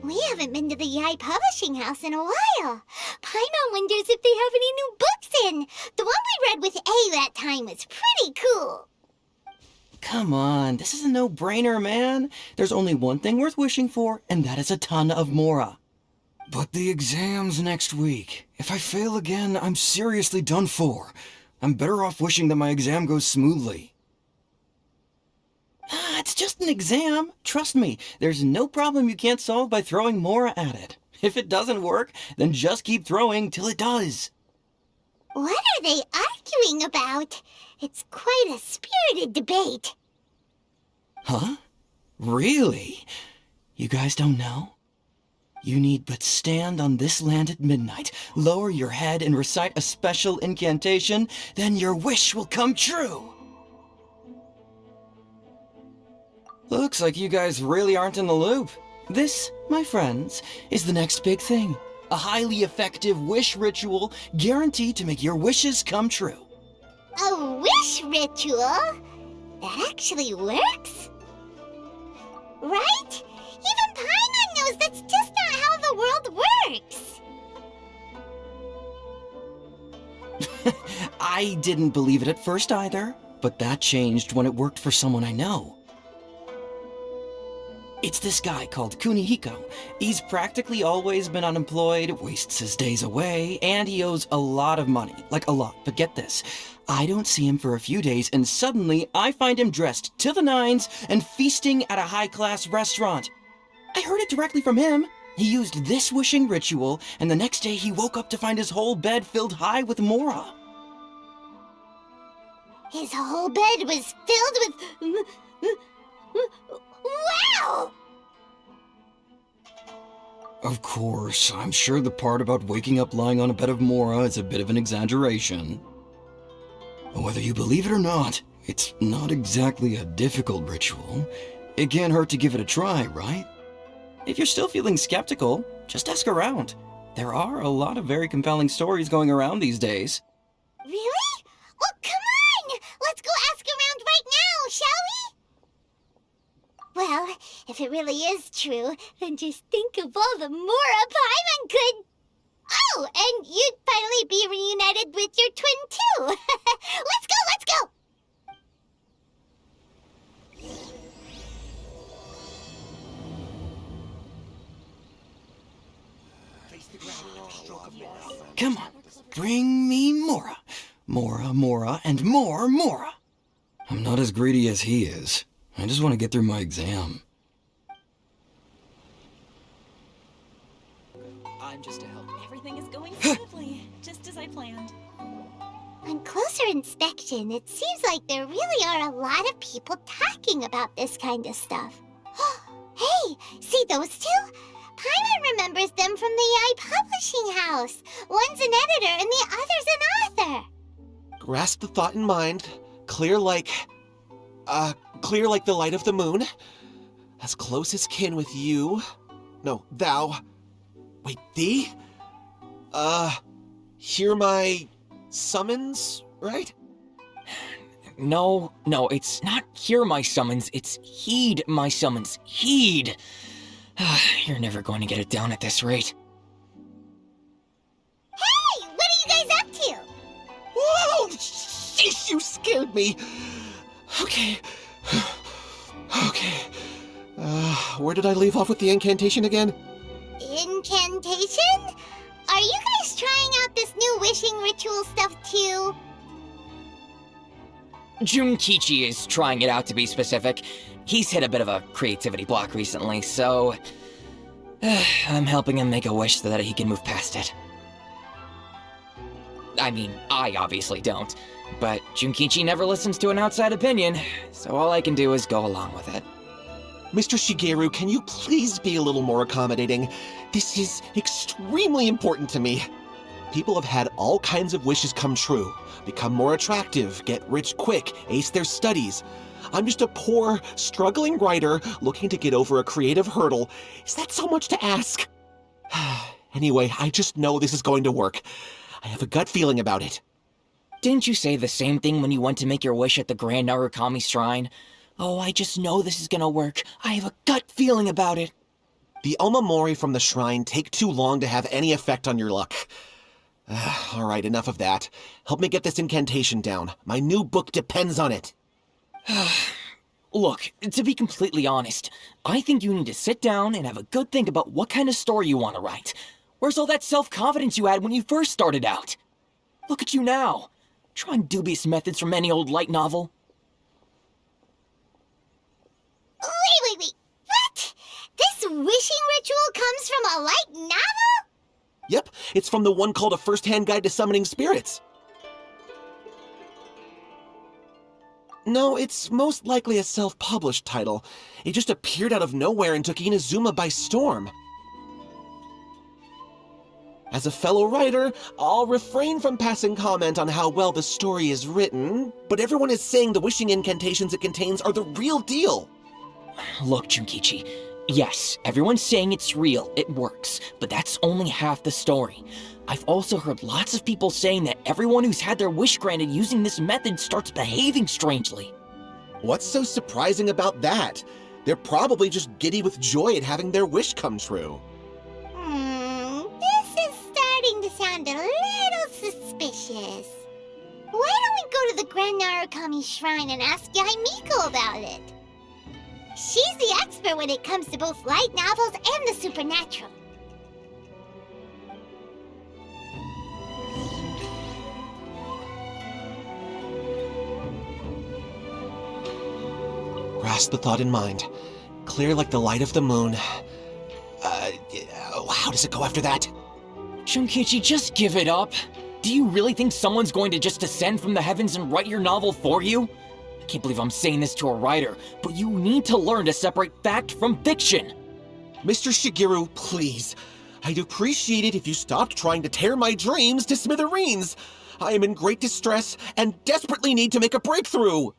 We haven't been to the Yae Publishing House in a while. Paimon wonders if they have any new books in. The one we read with A that time was pretty cool. Come on, this is a no-brainer, man. There's only one thing worth wishing for, and that is a ton of Mora. But the exam's next week. If I fail again, I'm seriously done for. I'm better off wishing that my exam goes smoothly. It's just an exam. Trust me, there's no problem you can't solve by throwing Mora at it. If it doesn't work, then just keep throwing till it does. What are they arguing about? It's quite a spirited debate. Huh? Really? You guys don't know? You need but stand on this land at midnight, lower your head and recite a special incantation, then your wish will come true. Looks like you guys really aren't in the loop. This, my friends, is the next big thing. A highly effective wish ritual guaranteed to make your wishes come true. A wish ritual? That actually works? Right? Even Paimon knows that's just not how the world works. I didn't believe it at first either, but that changed when it worked for someone I know. It's this guy called Kunihiko. He's practically always been unemployed, wastes his days away, and he owes a lot of money. Like a lot, but get this. I don't see him for a few days, and suddenly I find him dressed to the nines and feasting at a high-class restaurant. I heard it directly from him. He used this wishing ritual, and the next day he woke up to find his whole bed filled high with Mora. His whole bed was filled with... Wow! Of course, I'm sure the part about waking up lying on a bed of Mora is a bit of an exaggeration. Whether you believe it or not, it's not exactly a difficult ritual. It can't hurt to give it a try, right? If you're still feeling skeptical, just ask around. There are a lot of very compelling stories going around these days. Really? Well, come on! Let's go ask around right now, shall we? Well, if it really is true, then just think of all the Mora Paimon could... Oh, and you'd finally be reunited with your twin, too! Let's go, let's go! Come on, bring me Mora. Mora, Mora, and more Mora. I'm not as greedy as he is. I just want to get through my exam. I'm just a help. Everything is going smoothly, just as I planned. On closer inspection, it seems like there really are a lot of people talking about this kind of stuff. Hey, see those two? Paimon remembers them from the Yae Publishing House. One's an editor and the other's an author. Grasp the thought in mind. Clear like the light of the moon. As close as kin with you. No, thou. Wait, thee? Hear my summons, right? No, it's not hear my summons, it's heed my summons. Heed! You're never going to get it down at this rate. Hey, what are you guys up to? Whoa! Sheesh, you scared me. Okay. Where did I leave off with the incantation again? Incantation? Are you guys trying out this new wishing ritual stuff too? Junkichi is trying it out, to be specific. He's hit a bit of a creativity block recently, so... I'm helping him make a wish so that he can move past it. I mean, I obviously don't, but Junkichi never listens to an outside opinion, so all I can do is go along with it. Mr. Shigeru, can you please be a little more accommodating? This is extremely important to me. People have had all kinds of wishes come true. Become more attractive, get rich quick, ace their studies. I'm just a poor, struggling writer looking to get over a creative hurdle. Is that so much to ask? Anyway, I just know this is going to work. I have a gut feeling about it. Didn't you say the same thing when you went to make your wish at the Grand Narukami Shrine? Oh, I just know this is gonna work. I have a gut feeling about it. The Omamori from the shrine take too long to have any effect on your luck. Alright, enough of that. Help me get this incantation down. My new book depends on it. Look, to be completely honest, I think you need to sit down and have a good think about what kind of story you want to write. Where's all that self-confidence you had when you first started out? Look at you now, trying dubious methods from any old light novel. Wait. What? This wishing ritual comes from a light novel? Yep, it's from the one called A First-Hand Guide to Summoning Spirits. No, it's most likely a self-published title. It just appeared out of nowhere and took Inazuma by storm. As a fellow writer, I'll refrain from passing comment on how well the story is written, but everyone is saying the wishing incantations it contains are the real deal. Look, Junkichi, yes, everyone's saying it's real, it works, but that's only half the story. I've also heard lots of people saying that everyone who's had their wish granted using this method starts behaving strangely. What's so surprising about that? They're probably just giddy with joy at having their wish come true. This is starting to sound a little suspicious. Why don't we go to the Grand Narukami Shrine and ask Yae Miko about it? She's the expert when it comes to both light novels and the supernatural. Grasp the thought in mind. Clear like the light of the moon. How does it go after that? Junkichi, just give it up. Do you really think someone's going to just descend from the heavens and write your novel for you? I can't believe I'm saying this to a writer, but you need to learn to separate fact from fiction. Mr. Shigeru, please. I'd appreciate it if you stopped trying to tear my dreams to smithereens. I am in great distress and desperately need to make a breakthrough.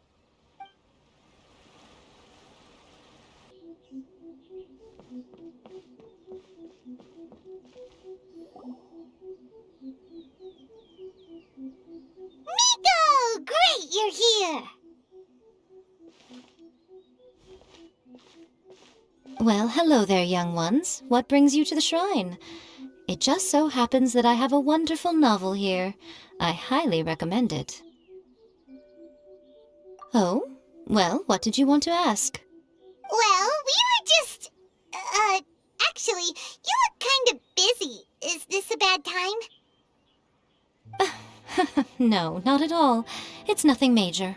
Miko! Great, you're here! Well, hello there, young ones. What brings you to the shrine? It just so happens that I have a wonderful novel here. I highly recommend it. Oh? Well, what did you want to ask? Well, we were just... actually, you look kind of busy. Is this a bad time? No, not at all. It's nothing major.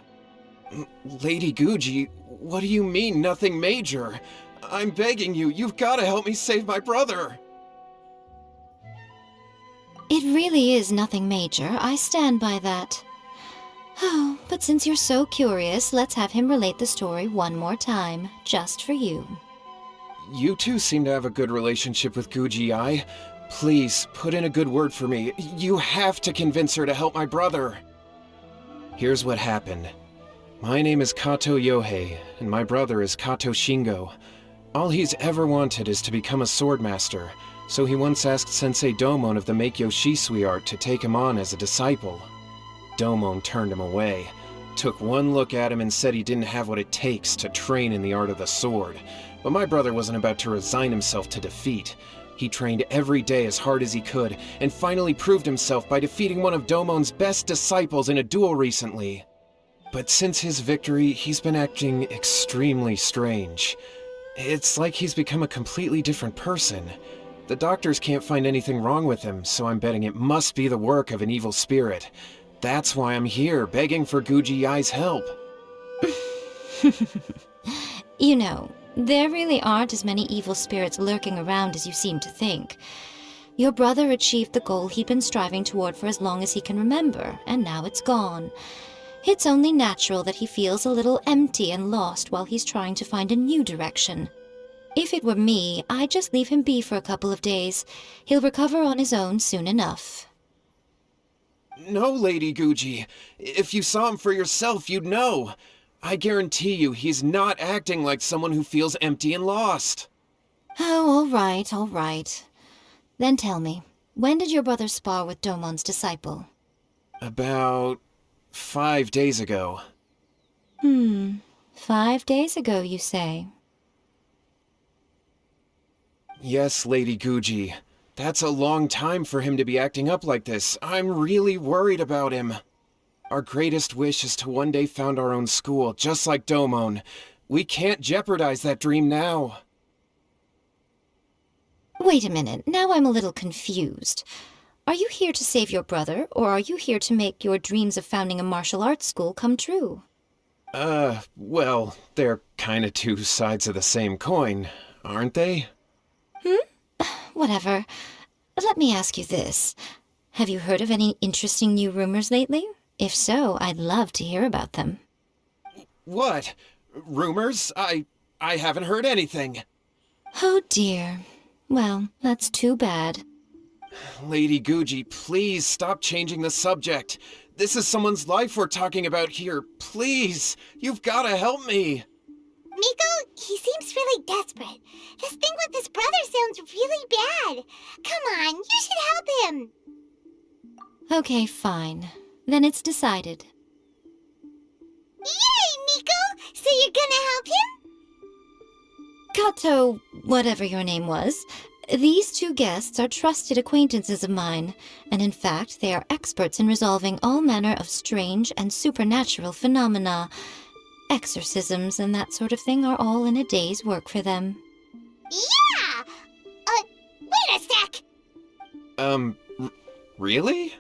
Lady Guji, what do you mean, nothing major? I'm begging you, you've got to help me save my brother! It really is nothing major. I stand by that. Oh, but since you're so curious, let's have him relate the story one more time, just for you. You two seem to have a good relationship with Guji-ai. Please, put in a good word for me. You have to convince her to help my brother. Here's what happened. My name is Kato Yohei, and my brother is Kato Shingo. All he's ever wanted is to become a swordmaster, so he once asked Sensei Domon of the Meikyo Shisui art to take him on as a disciple. Domon turned him away, took one look at him and said he didn't have what it takes to train in the art of the sword. But my brother wasn't about to resign himself to defeat. He trained every day as hard as he could, and finally proved himself by defeating one of Domon's best disciples in a duel recently. But since his victory, he's been acting extremely strange. It's like he's become a completely different person. The doctors can't find anything wrong with him, so I'm betting it must be the work of an evil spirit. That's why I'm here, begging for Guji-ai's help. You know, there really aren't as many evil spirits lurking around as you seem to think. Your brother achieved the goal he'd been striving toward for as long as he can remember, and now it's gone. It's only natural that he feels a little empty and lost while he's trying to find a new direction. If it were me, I'd just leave him be for a couple of days. He'll recover on his own soon enough. No, Lady Guji. If you saw him for yourself, you'd know. I guarantee you he's not acting like someone who feels empty and lost. Oh, all right. Then tell me, when did your brother spar with Domon's disciple? About 5 days ago. 5 days ago, you say? Yes, Lady Guji. That's a long time for him to be acting up like this. I'm really worried about him. Our greatest wish is to one day found our own school, just like Domon. We can't jeopardize that dream now. Wait a minute, now I'm a little confused. Are you here to save your brother, or are you here to make your dreams of founding a martial arts school come true? Well, they're kinda two sides of the same coin, aren't they? Whatever. Let me ask you this. Have you heard of any interesting new rumors lately? If so, I'd love to hear about them. What? Rumors? I haven't heard anything. Oh dear. Well, that's too bad. Lady Guji, please stop changing the subject. This is someone's life we're talking about here. Please, you've gotta help me. Miko, he seems really desperate. His thing with his brother sounds really bad. Come on, you should help him. Okay, fine. Then it's decided. Yay, Miko! So you're gonna help him? Kato, whatever your name was, these two guests are trusted acquaintances of mine, and in fact they are experts in resolving all manner of strange and supernatural phenomena. Exorcisms and that sort of thing are all in a day's work for them. Yeah! Wait a sec! Really?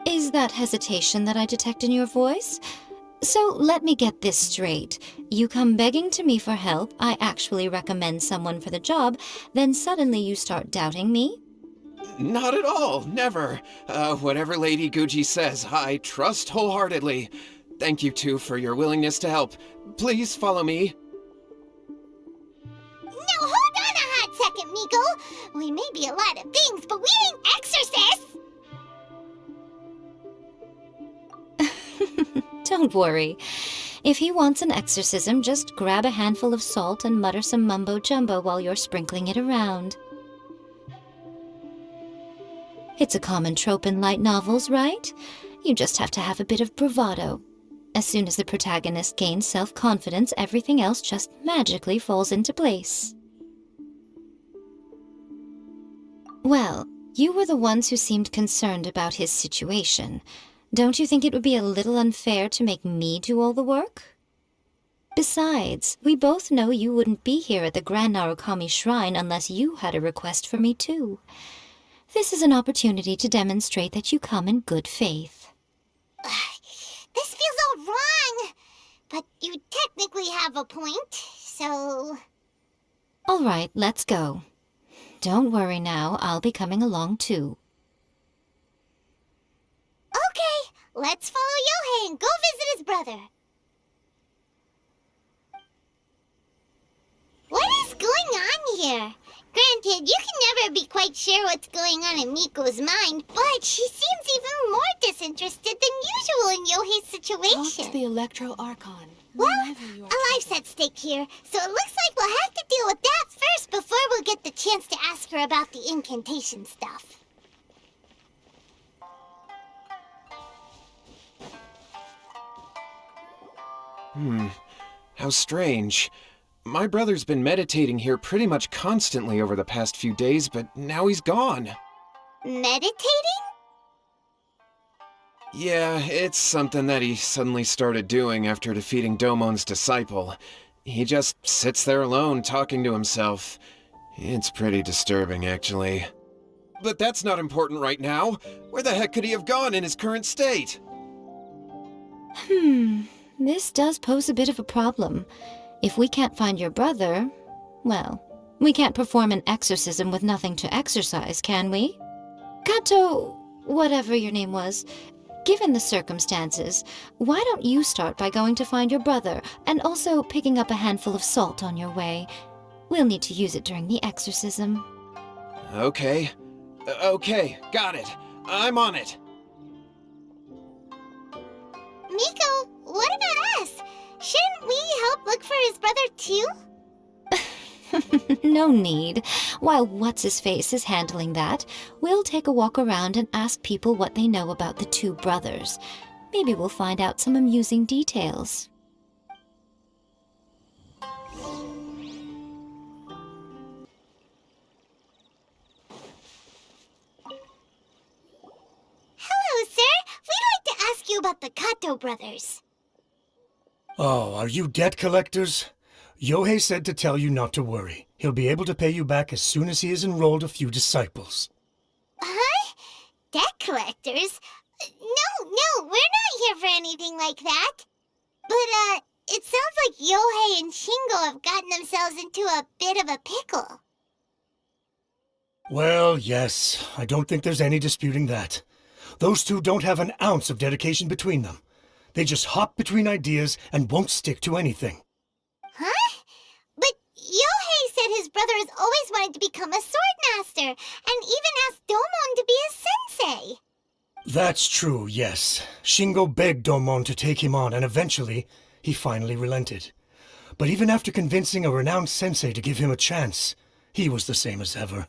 Is that hesitation that I detect in your voice? So let me get this straight. You come begging to me for help, I actually recommend someone for the job, then suddenly you start doubting me? Not at all, never. Whatever Lady Guji says, I trust wholeheartedly. Thank you two for your willingness to help. Please follow me. No, hold on a hot second, Miko. We may be a lot of things, but we ain't exorcists! Don't worry. If he wants an exorcism, just grab a handful of salt and mutter some mumbo-jumbo while you're sprinkling it around. It's a common trope in light novels, right? You just have to have a bit of bravado. As soon as the protagonist gains self-confidence, everything else just magically falls into place. Well, you were the ones who seemed concerned about his situation. Don't you think it would be a little unfair to make me do all the work? Besides, we both know you wouldn't be here at the Grand Narukami Shrine unless you had a request for me too. This is an opportunity to demonstrate that you come in good faith. This feels all wrong. But you technically have a point, so... All right, let's go. Don't worry now, I'll be coming along too. Okay, let's follow Yohei and go visit his brother. What is going on here? Granted, you can never be quite sure what's going on in Miko's mind, but she seems even more disinterested than usual in Yohei's situation. Talk to the Electro Archon. Well, whenever you are a life's at stake here, so it looks like we'll have to deal with that first before we'll get the chance to ask her about the incantation stuff. How strange. My brother's been meditating here pretty much constantly over the past few days, but now he's gone. Meditating? Yeah, it's something that he suddenly started doing after defeating Domon's disciple. He just sits there alone, talking to himself. It's pretty disturbing, actually. But that's not important right now. Where the heck could he have gone in his current state? This does pose a bit of a problem. If we can't find your brother, well, we can't perform an exorcism with nothing to exorcise, can we? Kato, whatever your name was, given the circumstances, why don't you start by going to find your brother, and also picking up a handful of salt on your way? We'll need to use it during the exorcism. Okay. Okay, got it. I'm on it. Miko, what about us? Shouldn't we help look for his brother too? No need. While What's-His-Face is handling that, we'll take a walk around and ask people what they know about the two brothers. Maybe we'll find out some amusing details. the Kato brothers. Oh, are you debt collectors? Yohei said to tell you not to worry. He'll be able to pay you back as soon as he has enrolled a few disciples. Huh? Debt collectors? No, we're not here for anything like that. But, it sounds like Yohei and Shingo have gotten themselves into a bit of a pickle. Well, yes, I don't think there's any disputing that. Those two don't have an ounce of dedication between them. They just hop between ideas and won't stick to anything. Huh? But Yohei said his brother has always wanted to become a sword master, and even asked Domon to be his sensei. That's true, yes. Shingo begged Domon to take him on, and eventually, he finally relented. But even after convincing a renowned sensei to give him a chance, he was the same as ever,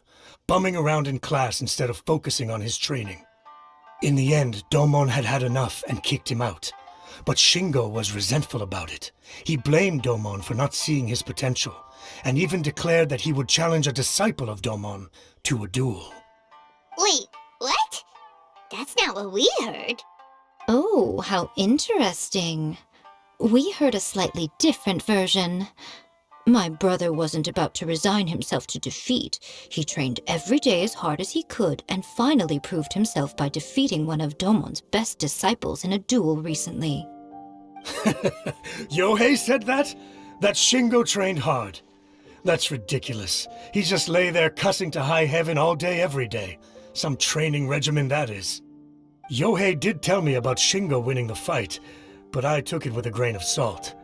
bumming around in class instead of focusing on his training. In the end, Domon had had enough and kicked him out. But Shingo was resentful about it. He blamed Domon for not seeing his potential, and even declared that he would challenge a disciple of Domon to a duel. Wait, what? That's not what we heard. Oh, how interesting. We heard a slightly different version. My brother wasn't about to resign himself to defeat. He trained every day as hard as he could and finally proved himself by defeating one of Domon's best disciples in a duel recently. Yohei said that? That Shingo trained hard. That's ridiculous. He just lay there cussing to high heaven all day every day. Some training regimen that is. Yohei did tell me about Shingo winning the fight, but I took it with a grain of salt.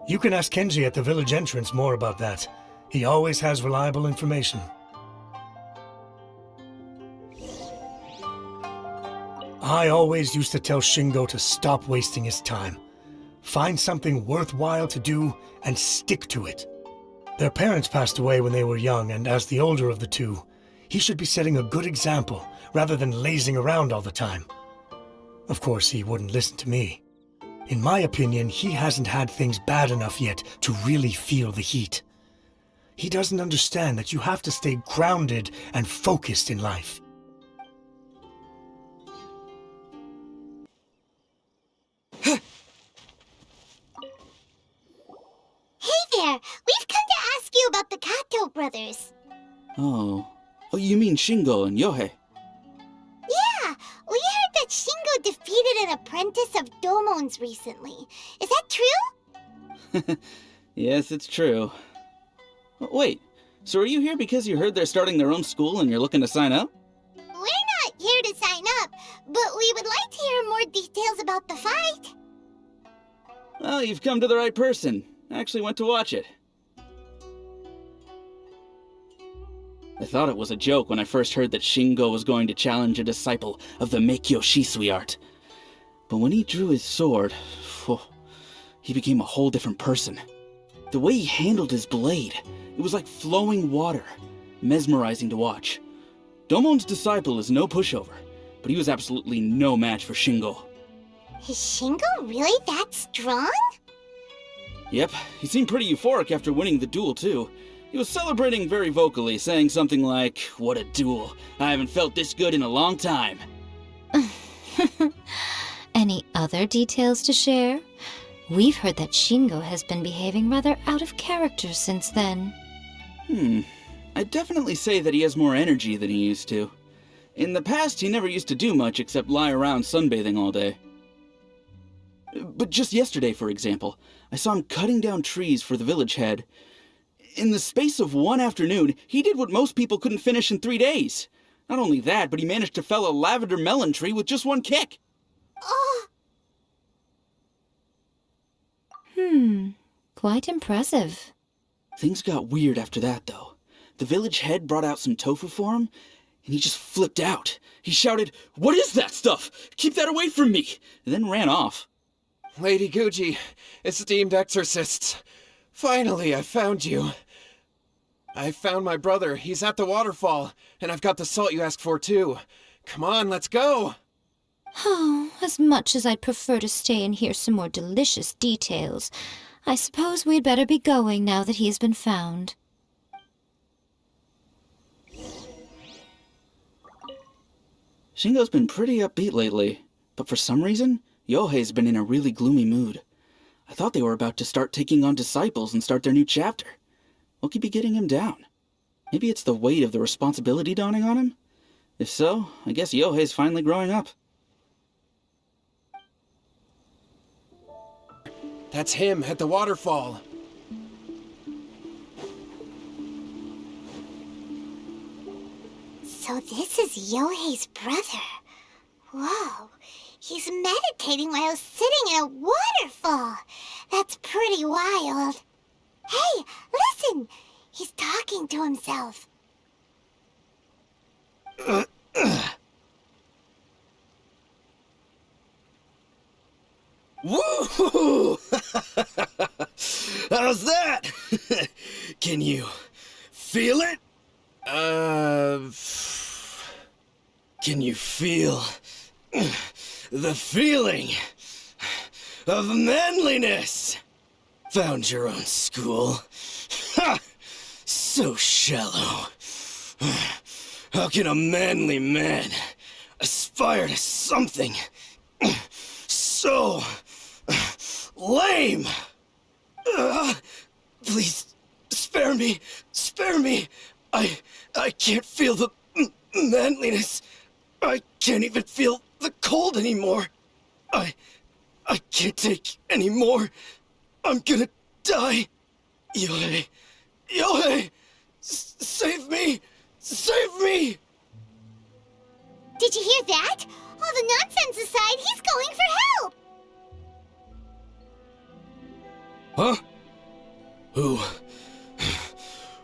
You can ask Kenji at the village entrance more about that. He always has reliable information. I always used to tell Shingo to stop wasting his time. Find something worthwhile to do and stick to it. Their parents passed away when they were young, and as the older of the two, he should be setting a good example rather than lazing around all the time. Of course, he wouldn't listen to me. In my opinion, he hasn't had things bad enough yet to really feel the heat. He doesn't understand that you have to stay grounded and focused in life. Hey there, we've come to ask you about the Kato brothers. Oh, you mean Shingo and Yohei? Yeah, we heard that Shingo defeated an apprentice of Domon's recently. Is that true? Yes, it's true. Wait, so are you here because you heard they're starting their own school and you're looking to sign up? We're not here to sign up, but we would like to hear more details about the fight. Well, you've come to the right person. I actually went to watch it. I thought it was a joke when I first heard that Shingo was going to challenge a disciple of the Meikyo Shisui art. But when he drew his sword, he became a whole different person. The way he handled his blade, it was like flowing water, mesmerizing to watch. Domon's disciple is no pushover, but he was absolutely no match for Shingo. Is Shingo really that strong? Yep, he seemed pretty euphoric after winning the duel too. He was celebrating very vocally, saying something like, "What a duel. I haven't felt this good in a long time." Any other details to share? We've heard that Shingo has been behaving rather out of character since then. I'd definitely say that he has more energy than he used to. In the past, he never used to do much except lie around sunbathing all day. But just yesterday, for example, I saw him cutting down trees for the village head. In the space of one afternoon, he did what most people couldn't finish in 3 days. Not only that, but he managed to fell a lavender melon tree with just one kick. Oh, Quite impressive. Things got weird after that, though. The village head brought out some tofu for him, and he just flipped out. He shouted, "What is that stuff? Keep that away from me!" and then ran off. Lady Guji, esteemed exorcists, finally I found you. I found my brother. He's at the waterfall, and I've got the salt you asked for too. Come on, let's go! Oh, as much as I'd prefer to stay and hear some more delicious details, I suppose we'd better be going now that he's been found. Shingo's been pretty upbeat lately, but for some reason, Yohei's been in a really gloomy mood. I thought they were about to start taking on disciples and start their new chapter. What could be getting him down? Maybe it's the weight of the responsibility dawning on him? If so, I guess Yohei's finally growing up. That's him at the waterfall. So this is Yohei's brother. Whoa, he's meditating while sitting in a waterfall. That's pretty wild. Hey, listen! He's talking to himself. Woo! How's that? Can you feel it? Can you feel the feeling of manliness? Found your own school. Ha! So shallow. How can a manly man aspire to something so lame? Please, spare me. Spare me. I can't feel the manliness. I can't even feel the cold anymore. I can't take any more. I'm gonna die. Yohei. Yohei! Save me! Save me! Did you hear that? All the nonsense aside, he's going for help! Huh?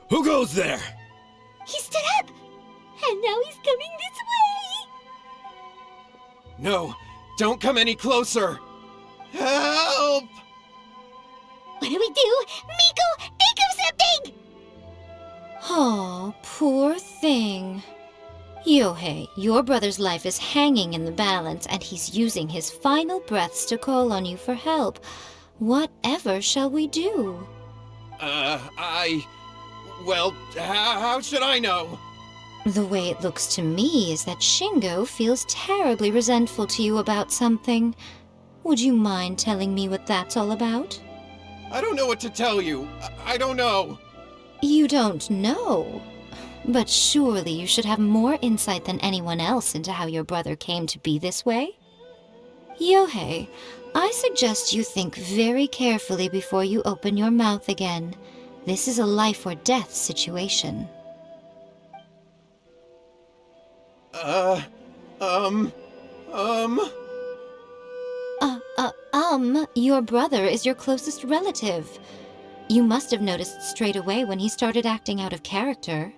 Who goes there? He stood up! And now he's coming this way! No, don't come any closer! Help! What do we do? Miko, think of something! Oh, poor thing. Yohei, your brother's life is hanging in the balance, and he's using his final breaths to call on you for help. Whatever shall we do? Well, how should I know? The way it looks to me is that Shingo feels terribly resentful to you about something. Would you mind telling me what that's all about? I don't know what to tell you. I don't know. You don't know? But surely you should have more insight than anyone else into how your brother came to be this way? Yohei, I suggest you think very carefully before you open your mouth again. This is a life or death situation. Your brother is your closest relative. You must have noticed straight away when he started acting out of character.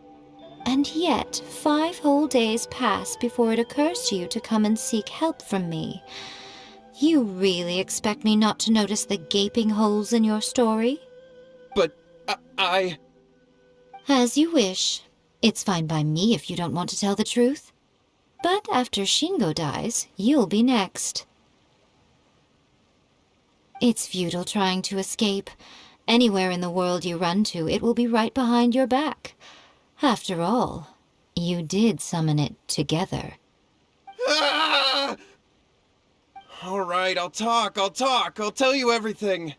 And yet, 5 whole days pass before it occurs to you to come and seek help from me. You really expect me not to notice the gaping holes in your story? But I... As you wish. It's fine by me if you don't want to tell the truth. But after Shingo dies, you'll be next. It's futile trying to escape. Anywhere in the world you run to, it will be right behind your back. After all, you did summon it together. Ah! All right, I'll talk. I'll tell you everything.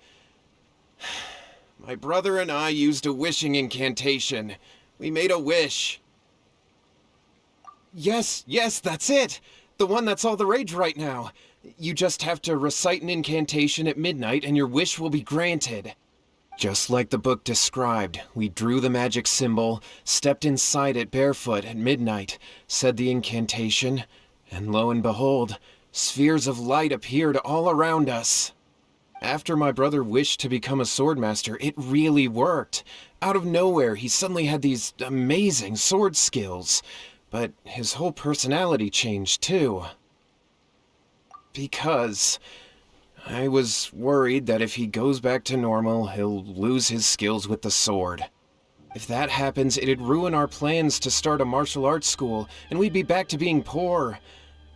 My brother and I used a wishing incantation. We made a wish. Yes, that's it. The one that's all the rage right now. You just have to recite an incantation at midnight and your wish will be granted. Just like the book described, we drew the magic symbol, stepped inside it barefoot at midnight, said the incantation, and lo and behold, spheres of light appeared all around us. After my brother wished to become a swordmaster, it really worked. Out of nowhere, he suddenly had these amazing sword skills. But his whole personality changed too. Because I was worried that if he goes back to normal, he'll lose his skills with the sword. If that happens, it'd ruin our plans to start a martial arts school, and we'd be back to being poor.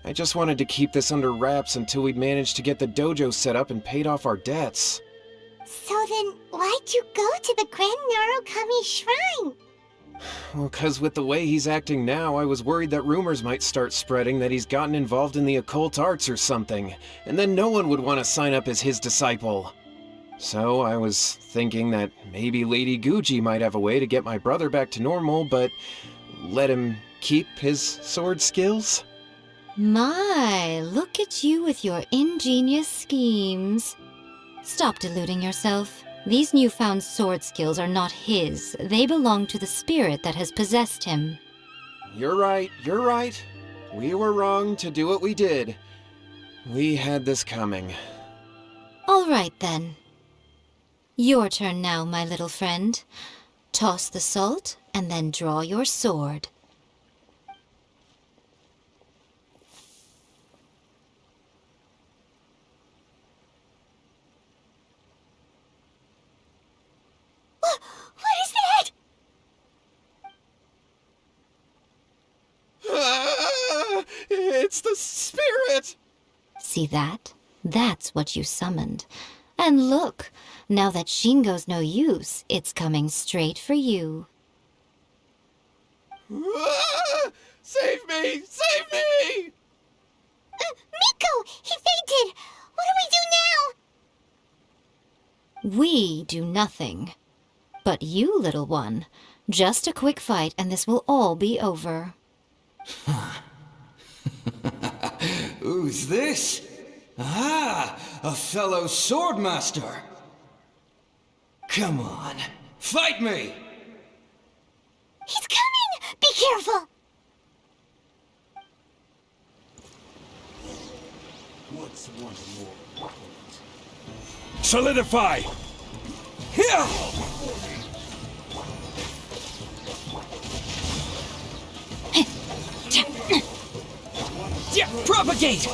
I just wanted to keep this under wraps until we'd managed to get the dojo set up and paid off our debts. So then, why'd you go to the Grand Narukami Shrine? Well, 'cause with the way he's acting now, I was worried that rumors might start spreading that he's gotten involved in the occult arts or something, and then no one would want to sign up as his disciple. So I was thinking that maybe Lady Guji might have a way to get my brother back to normal, but let him keep his sword skills? My, look at you with your ingenious schemes. Stop deluding yourself. These newfound sword skills are not his. They belong to the spirit that has possessed him. You're right, you're right. We were wrong to do what we did. We had this coming. All right, then. Your turn now, my little friend. Toss the salt, and then draw your sword. What is that? Ah, it's the spirit! See that? That's what you summoned. And look, now that Shingo's no use, it's coming straight for you. Ah, save me! Save me! Miko! He fainted! What do we do now? We do nothing. But you, little one, just a quick fight and this will all be over. Who's this? Ah, a fellow swordmaster. Come on, fight me! He's coming! Be careful! What's one more? Solidify! Here! Yeah, propagate!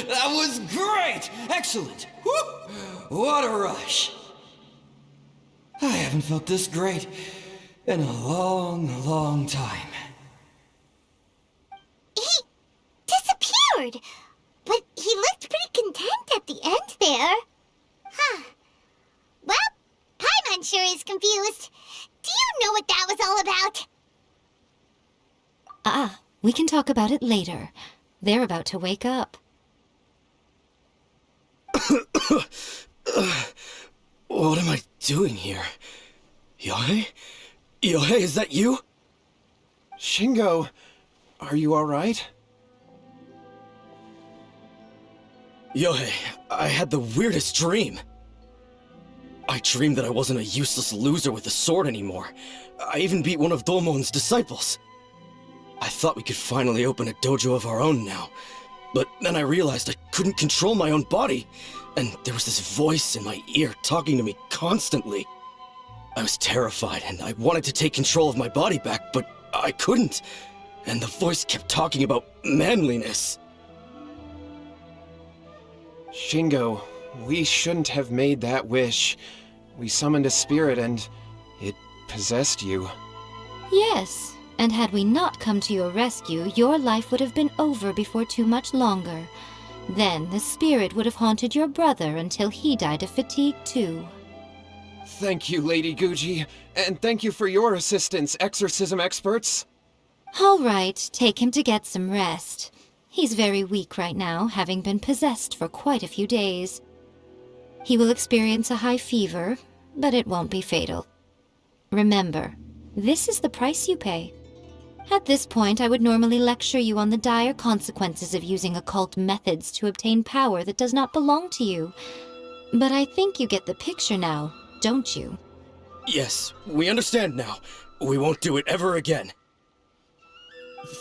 That was great! Excellent! Woo! What a rush! I haven't felt this great in a long, long time. He disappeared! But he looked pretty content at the end there. Huh. Well, Paimon sure is confused. Do you know what that was all about? We can talk about it later. They're about to wake up. What am I doing here? Yae? Yae, is that you? Shingo, are you alright? Yae, I had the weirdest dream. I dreamed that I wasn't a useless loser with a sword anymore. I even beat one of Domon's disciples. I thought we could finally open a dojo of our own now. But then I realized I couldn't control my own body, and there was this voice in my ear talking to me constantly. I was terrified, and I wanted to take control of my body back, but I couldn't. And the voice kept talking about manliness. Shingo, we shouldn't have made that wish. We summoned a spirit and it possessed you. Yes, and had we not come to your rescue, your life would have been over before too much longer. Then the spirit would have haunted your brother until he died of fatigue too. Thank you, Lady Guji, and thank you for your assistance, exorcism experts. All right, take him to get some rest. He's very weak right now, having been possessed for quite a few days. He will experience a high fever, but it won't be fatal. Remember, this is the price you pay. At this point, I would normally lecture you on the dire consequences of using occult methods to obtain power that does not belong to you. But I think you get the picture now, don't you? Yes, we understand now. We won't do it ever again.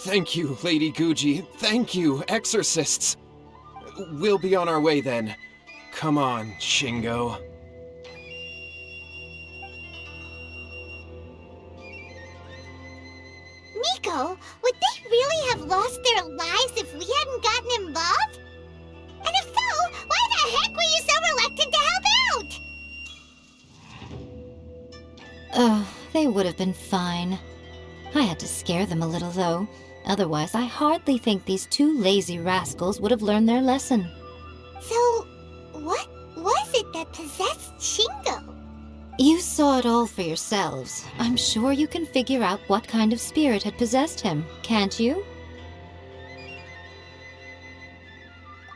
Thank you, Lady Guji. Thank you, exorcists. We'll be on our way then. Come on, Shingo. Miko, would they really have lost their lives if we hadn't gotten involved? And if so, why the heck were you so reluctant to help out? They would have been fine. I had to scare them a little, though. Otherwise, I hardly think these two lazy rascals would have learned their lesson. So, what was it that possessed Shingo? You saw it all for yourselves. I'm sure you can figure out what kind of spirit had possessed him, can't you?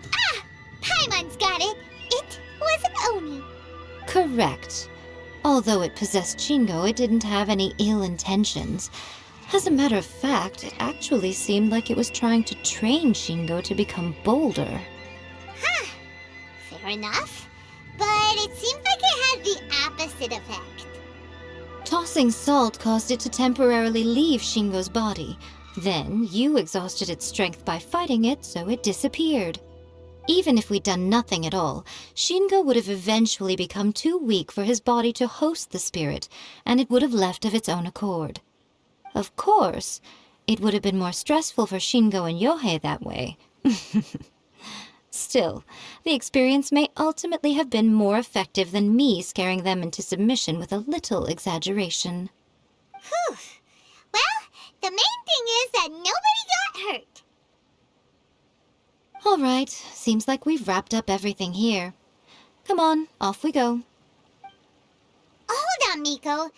Ah! Paimon's got it! It was an Oni. Correct. Although it possessed Shingo, it didn't have any ill intentions. As a matter of fact, it actually seemed like it was trying to train Shingo to become bolder. Huh. Fair enough. But it seemed like it had the opposite effect. Tossing salt caused it to temporarily leave Shingo's body. Then, you exhausted its strength by fighting it, so it disappeared. Even if we'd done nothing at all, Shingo would have eventually become too weak for his body to host the spirit, and it would have left of its own accord. Of course, it would have been more stressful for Shingo and Yohei that way. Still, the experience may ultimately have been more effective than me scaring them into submission with a little exaggeration. Whew. Well, the main thing is that nobody got hurt. All right, seems like we've wrapped up everything here. Come on, off we go. Hold on, Miko.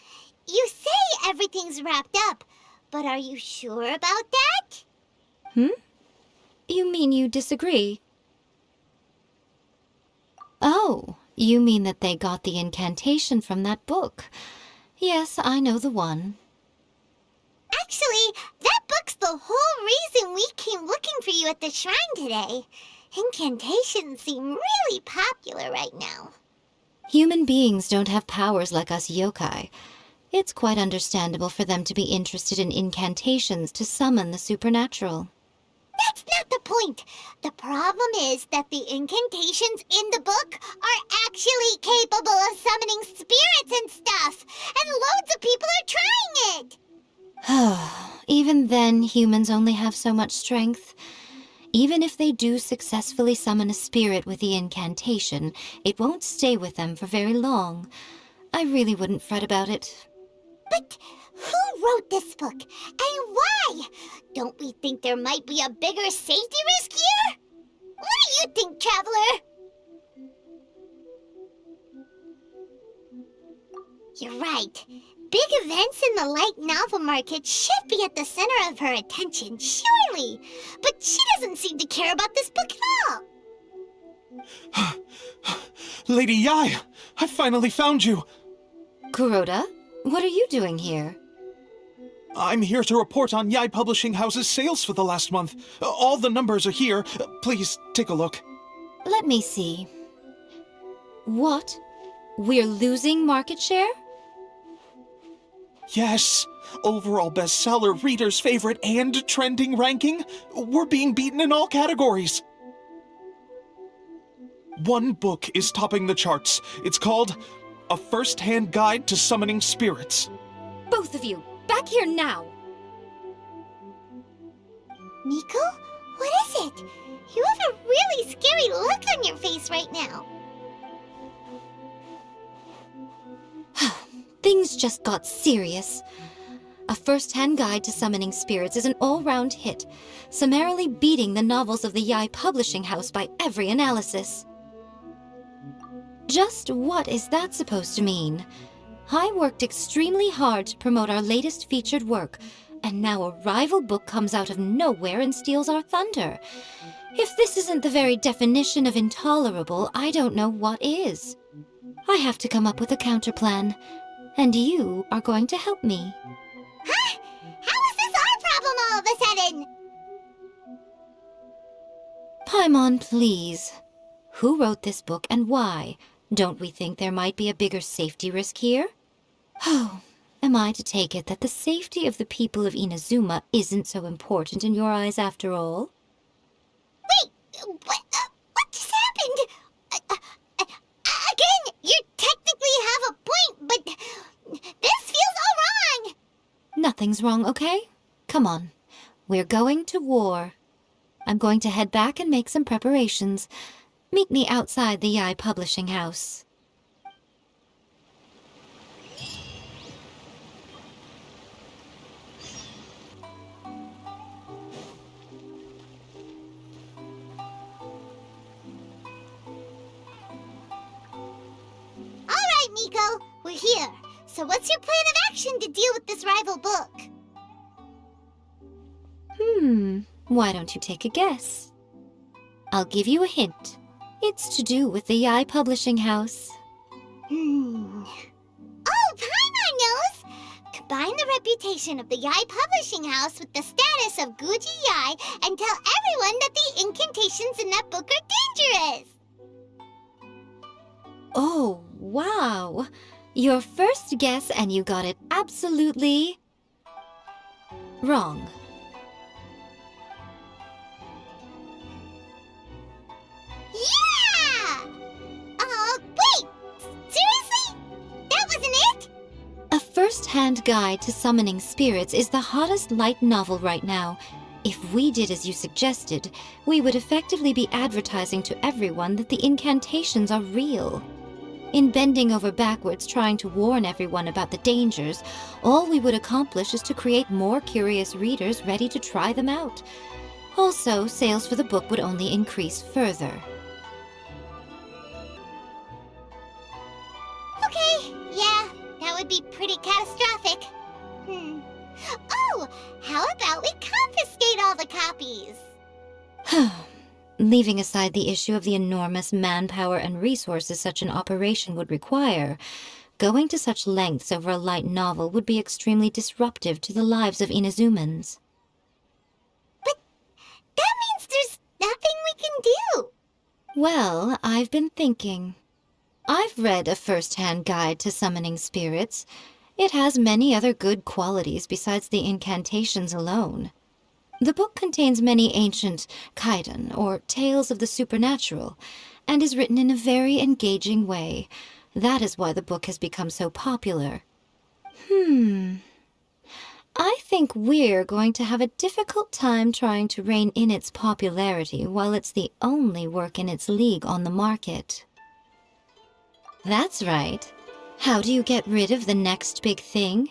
You say everything's wrapped up, but are you sure about that? You mean you disagree? Oh, you mean that they got the incantation from that book. Yes, I know the one. Actually, that book's the whole reason we came looking for you at the shrine today. Incantations seem really popular right now. Human beings don't have powers like us yokai. It's quite understandable for them to be interested in incantations to summon the supernatural. That's not the point. The problem is that the incantations in the book are actually capable of summoning spirits and stuff, and loads of people are trying it. Even then, humans only have so much strength. Even if they do successfully summon a spirit with the incantation, it won't stay with them for very long. I really wouldn't fret about it. But who wrote this book, and why? Don't we think there might be a bigger safety risk here? What do you think, Traveler? You're right. Big events in the light novel market should be at the center of her attention, surely. But she doesn't seem to care about this book at all. Lady Yae, I finally found you. Kuroda, what are you doing here? I'm here to report on Yae Publishing House's sales for the last month. All the numbers are here. Please take a look. Let me see. What? We're losing market share? Yes. Overall bestseller, reader's favorite, and trending ranking. We're being beaten in all categories. One book is topping the charts. It's called A First-Hand Guide to Summoning Spirits. Both of you, back here now! Miko? What is it? You have a really scary look on your face right now. Things just got serious. A First-Hand Guide to Summoning Spirits is an all-round hit, summarily beating the novels of the Yae Publishing House by every analysis. Just what is that supposed to mean? I worked extremely hard to promote our latest featured work, and now a rival book comes out of nowhere and steals our thunder. If this isn't the very definition of intolerable, I don't know what is. I have to come up with a counterplan, and you are going to help me. Huh? How is this our problem all of a sudden? Paimon, please. Who wrote this book and why? Don't we think there might be a bigger safety risk here? Oh, am I to take it that the safety of the people of Inazuma isn't so important in your eyes after all? Wait, what just happened? Again, you technically have a point, but this feels all wrong. Nothing's wrong, okay? Come on. We're going to war. I'm going to head back and make some preparations. Meet me outside the Yae Publishing House. Miko. We're here. So what's your plan of action to deal with this rival book? Why don't you take a guess? I'll give you a hint. It's to do with the Yae Publishing House. Oh, Paimon knows! Combine the reputation of the Yae Publishing House with the status of Guji Yae and tell everyone that the incantations in that book are dangerous! Oh, wow. Your first guess and you got it absolutely wrong. Yeah! Wait! Seriously? That wasn't it? A first-hand guide to summoning spirits is the hottest light novel right now. If we did as you suggested, we would effectively be advertising to everyone that the incantations are real. In bending over backwards trying to warn everyone about the dangers, all we would accomplish is to create more curious readers ready to try them out. Also, sales for the book would only increase further. Okay, yeah, that would be pretty catastrophic. Oh, how about we confiscate all the copies? Leaving aside the issue of the enormous manpower and resources such an operation would require, going to such lengths over a light novel would be extremely disruptive to the lives of Inazumans. But that means there's nothing we can do. Well, I've been thinking. I've read a first-hand guide to summoning spirits. It has many other good qualities besides the incantations alone. The book contains many ancient kaidan, or tales of the supernatural, and is written in a very engaging way. That is why the book has become so popular. I think we're going to have a difficult time trying to rein in its popularity while it's the only work in its league on the market. That's right. How do you get rid of the next big thing?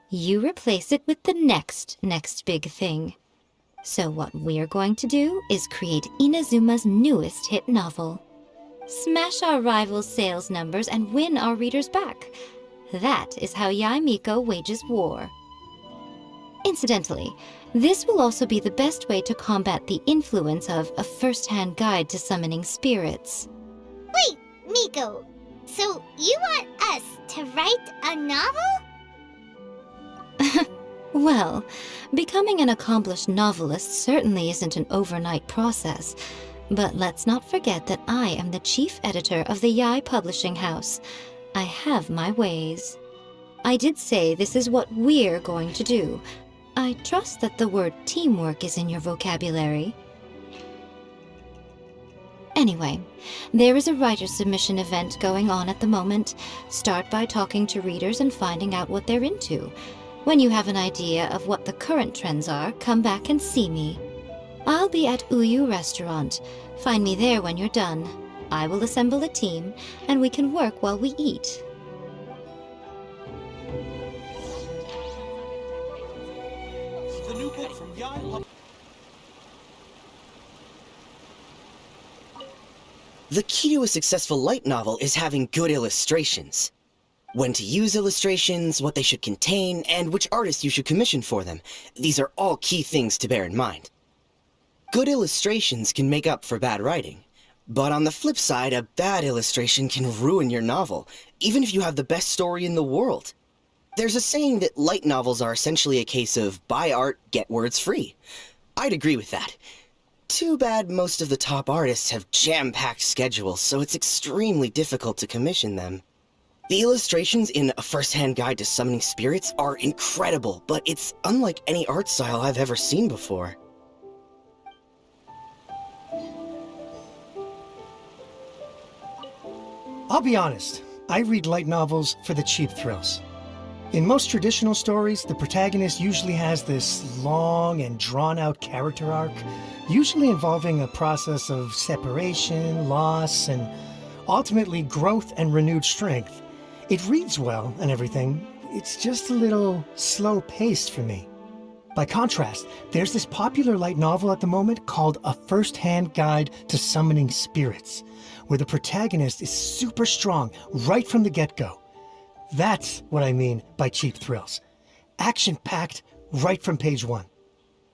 You replace it with the next big thing. So what we're going to do is create Inazuma's newest hit novel. Smash our rival's sales numbers and win our readers back. That is how Yae Miko wages war. Incidentally, this will also be the best way to combat the influence of a first-hand guide to summoning spirits. Wait, Miko, so you want us to write a novel? Well, becoming an accomplished novelist certainly isn't an overnight process, but let's not forget that I am the chief editor of the Yae Publishing House. I have my ways. I did say this is what we're going to do. I trust that the word teamwork is in your vocabulary. Anyway, there is a writer's submission event going on at the moment. Start by talking to readers and finding out what they're into. When you have an idea of what the current trends are, come back and see me. I'll be at Uyu Restaurant. Find me there when you're done. I will assemble a team, and we can work while we eat. The new book from Yae. The key to a successful light novel is having good illustrations. When to use illustrations, what they should contain, and which artists you should commission for them. These are all key things to bear in mind. Good illustrations can make up for bad writing. But on the flip side, a bad illustration can ruin your novel, even if you have the best story in the world. There's a saying that light novels are essentially a case of buy art, get words free. I'd agree with that. Too bad most of the top artists have jam-packed schedules, so it's extremely difficult to commission them. The illustrations in A First-Hand Guide to Summoning Spirits are incredible, but it's unlike any art style I've ever seen before. I'll be honest, I read light novels for the cheap thrills. In most traditional stories, the protagonist usually has this long and drawn-out character arc, usually involving a process of separation, loss, and ultimately growth and renewed strength. It reads well and everything, it's just a little slow-paced for me. By contrast, there's this popular light novel at the moment called A First-Hand Guide to Summoning Spirits, where the protagonist is super strong right from the get-go. That's what I mean by cheap thrills. Action-packed right from page 1.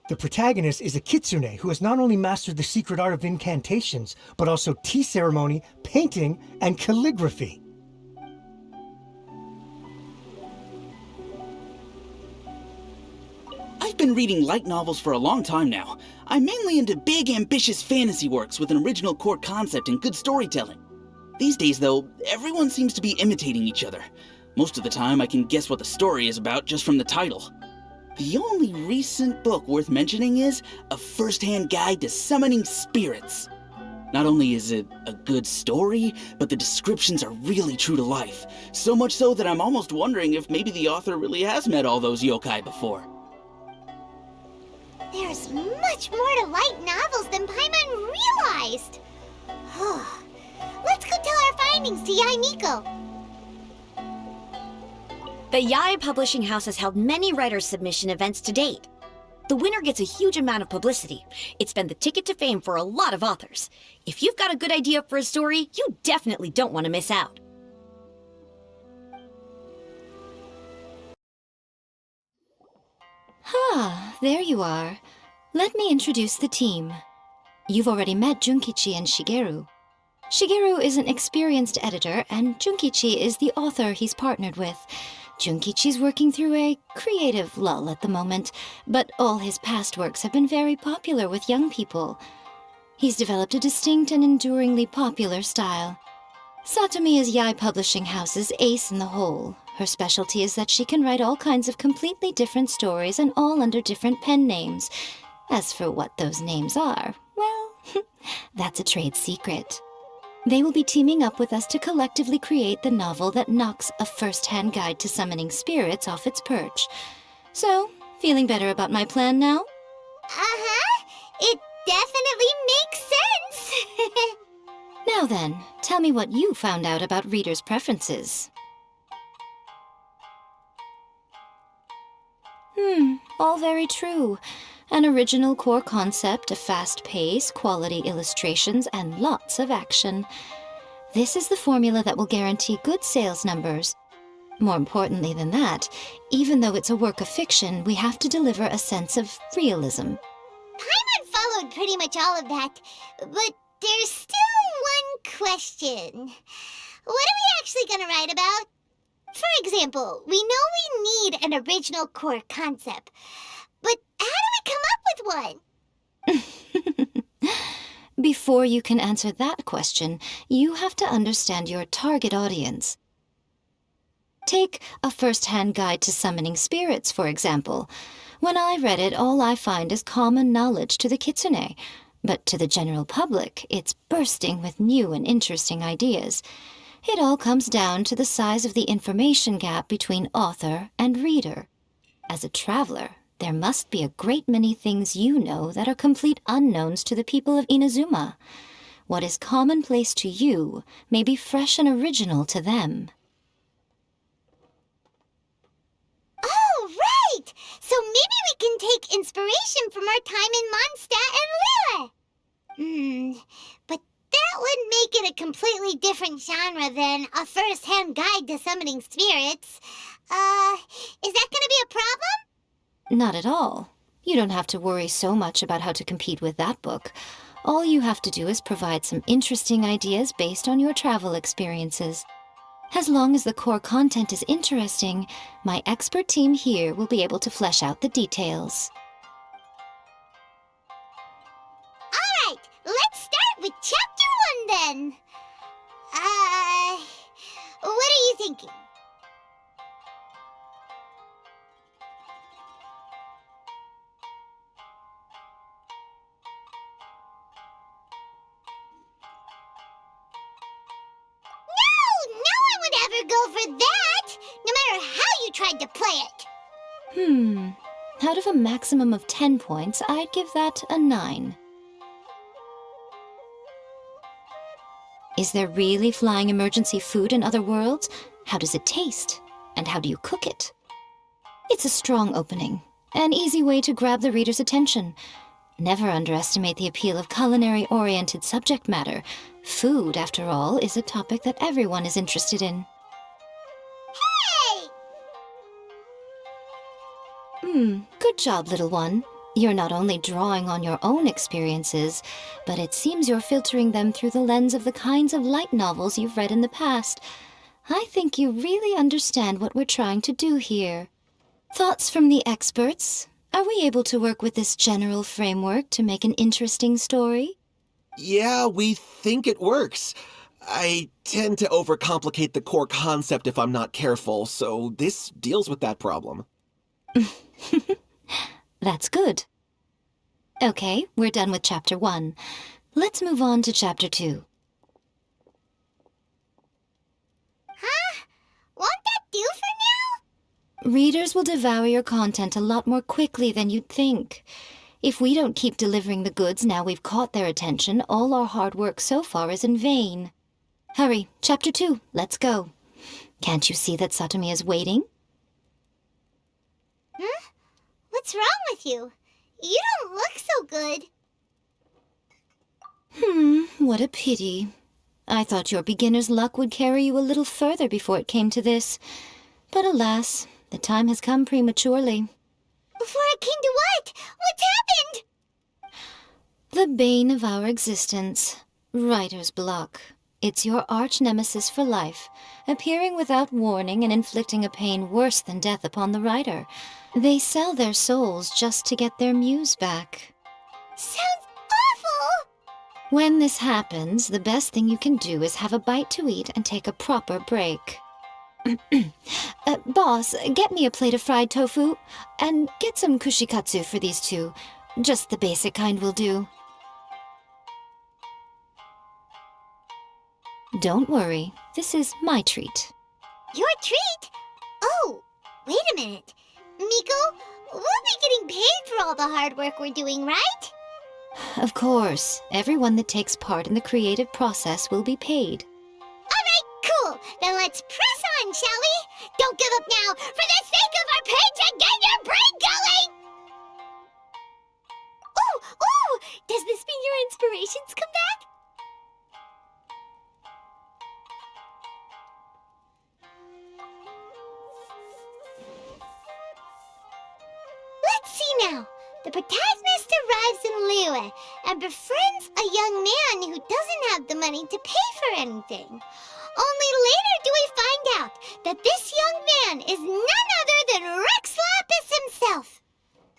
The protagonist is a kitsune who has not only mastered the secret art of incantations, but also tea ceremony, painting, and calligraphy. I've been reading light novels for a long time now. I'm mainly into big, ambitious fantasy works with an original core concept and good storytelling. These days, though, everyone seems to be imitating each other. Most of the time, I can guess what the story is about just from the title. The only recent book worth mentioning is A First-Hand Guide to Summoning Spirits. Not only is it a good story, but the descriptions are really true to life. So much so that I'm almost wondering if maybe the author really has met all those yokai before. There's much more to light novels than Paimon realized. Let's go tell our findings to Yae Miko. The Yae Publishing House has held many writers' submission events to date. The winner gets a huge amount of publicity. It's been the ticket to fame for a lot of authors. If you've got a good idea for a story, you definitely don't want to miss out. There you are. Let me introduce the team. You've already met Junkichi and Shigeru. Shigeru is an experienced editor, and Junkichi is the author he's partnered with. Junkichi's working through a creative lull at the moment, but all his past works have been very popular with young people. He's developed a distinct and enduringly popular style. Satomi is Yae Publishing House's ace in the hole. Her specialty is that she can write all kinds of completely different stories and all under different pen names. As for what those names are, well, that's a trade secret. They will be teaming up with us to collectively create the novel that knocks A First-Hand Guide to Summoning Spirits off its perch. So, feeling better about my plan now? It definitely makes sense. Now then, tell me what you found out about readers' preferences. All very true. An original core concept, a fast pace, quality illustrations, and lots of action. This is the formula that will guarantee good sales numbers. More importantly than that, even though it's a work of fiction, we have to deliver a sense of realism. Paimon followed pretty much all of that, but there's still one question. What are we actually gonna write about? For example, we know we need an original core concept, but how do we come up with one? Before you can answer that question, you have to understand your target audience. Take A First-Hand Guide to Summoning Spirits, for example. When I read it, all I find is common knowledge to the kitsune, but to the general public, it's bursting with new and interesting ideas. It all comes down to the size of the information gap between author and reader. As a traveler, there must be a great many things you know that are complete unknowns to the people of Inazuma. What is commonplace to you may be fresh and original to them. Oh, right! So maybe we can take inspiration from our time in Mondstadt and Lille. But that would make it a completely different genre than A First-Hand Guide to Summoning Spirits. Is that gonna be a problem? Not at all. You don't have to worry so much about how to compete with that book. All you have to do is provide some interesting ideas based on your travel experiences. As long as the core content is interesting, my expert team here will be able to flesh out the details. Alright, let's start with Chapter 1 then. What are you thinking? Go for that, no matter how you tried to play it. Out of a maximum of 10 points, I'd give that a 9. Is there really flying emergency food in other worlds? How does it taste? And how do you cook it? It's a strong opening, an easy way to grab the reader's attention. Never underestimate the appeal of culinary-oriented subject matter. Food, after all, is a topic that everyone is interested in. Good job, little one. You're not only drawing on your own experiences, but it seems you're filtering them through the lens of the kinds of light novels you've read in the past. I think you really understand what we're trying to do here. Thoughts from the experts? Are we able to work with this general framework to make an interesting story? Yeah, we think it works. I tend to overcomplicate the core concept if I'm not careful, so this deals with that problem. That's good. Okay, we're done with Chapter 1. Let's move on to Chapter 2. Huh? Won't that do for now? Readers will devour your content a lot more quickly than you'd think. If we don't keep delivering the goods now we've caught their attention, all our hard work so far is in vain. Hurry, Chapter 2, let's go. Can't you see that Satomi is waiting? Huh? What's wrong with you? You don't look so good. What a pity. I thought your beginner's luck would carry you a little further before it came to this. But alas, the time has come prematurely. Before it came to what? What's happened? The bane of our existence, writer's block. It's your arch-nemesis for life, appearing without warning and inflicting a pain worse than death upon the writer. They sell their souls just to get their muse back. Sounds awful! When this happens, the best thing you can do is have a bite to eat and take a proper break. Boss, get me a plate of fried tofu, and get some kushikatsu for these two. Just the basic kind will do. Don't worry, this is my treat. Your treat? Oh, wait a minute. Miko, we'll be getting paid for all the hard work we're doing, right? Of course, everyone that takes part in the creative process will be paid. Alright, cool. Then let's press on, shall we? Don't give up now, for the sake of our paycheck, get your brain going! Ooh! Does this mean your inspirations come back? Let's see now. The protagonist arrives in Liyue and befriends a young man who doesn't have the money to pay for anything. Only later do we find out that this young man is none other than Rex Lapis himself.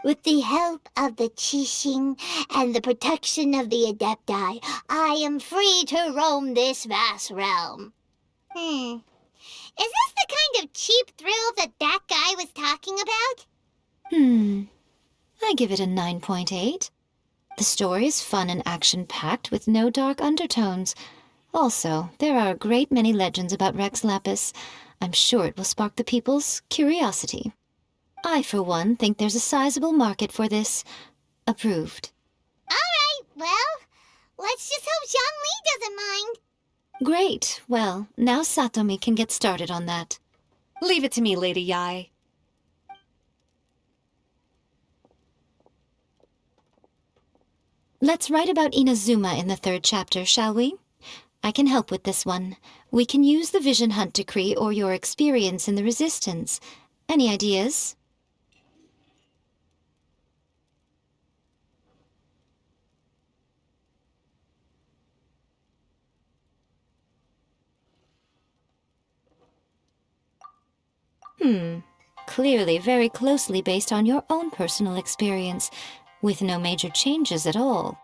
With the help of the Qixing and the protection of the Adepti, I am free to roam this vast realm. Is this the kind of cheap thrill that guy was talking about? I give it a 9.8. The story is fun and action-packed with no dark undertones. Also, there are a great many legends about Rex Lapis. I'm sure it will spark the people's curiosity. I, for one, think there's a sizable market for this. Approved. Alright, well, let's just hope Zhang Li doesn't mind. Great. Well, now Satomi can get started on that. Leave it to me, Lady Yae. Let's write about Inazuma in the 3rd chapter, shall we? I can help with this one. We can use the Vision Hunt Decree or your experience in the Resistance. Any ideas? Clearly very closely based on your own personal experience, with no major changes at all.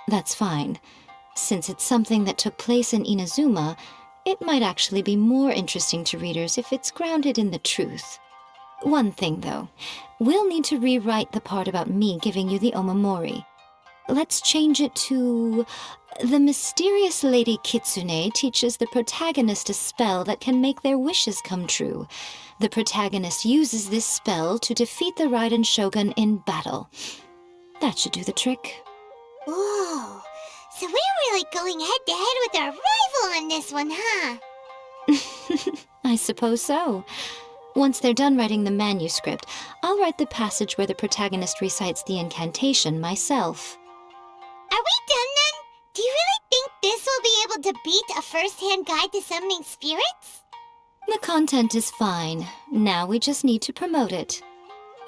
That's fine. Since it's something that took place in Inazuma, it might actually be more interesting to readers if it's grounded in the truth. One thing, though. We'll need to rewrite the part about me giving you the Omamori. Let's change it to... The mysterious Lady Kitsune teaches the protagonist a spell that can make their wishes come true. The protagonist uses this spell to defeat the Raiden Shogun in battle. That should do the trick. Whoa, so we're really going head-to-head with our rival on this one, huh? I suppose so. Once they're done writing the manuscript, I'll write the passage where the protagonist recites the incantation myself. Are we done then? Do you really think this will be able to beat a first-hand guide to summoning spirits? The content is fine. Now we just need to promote it.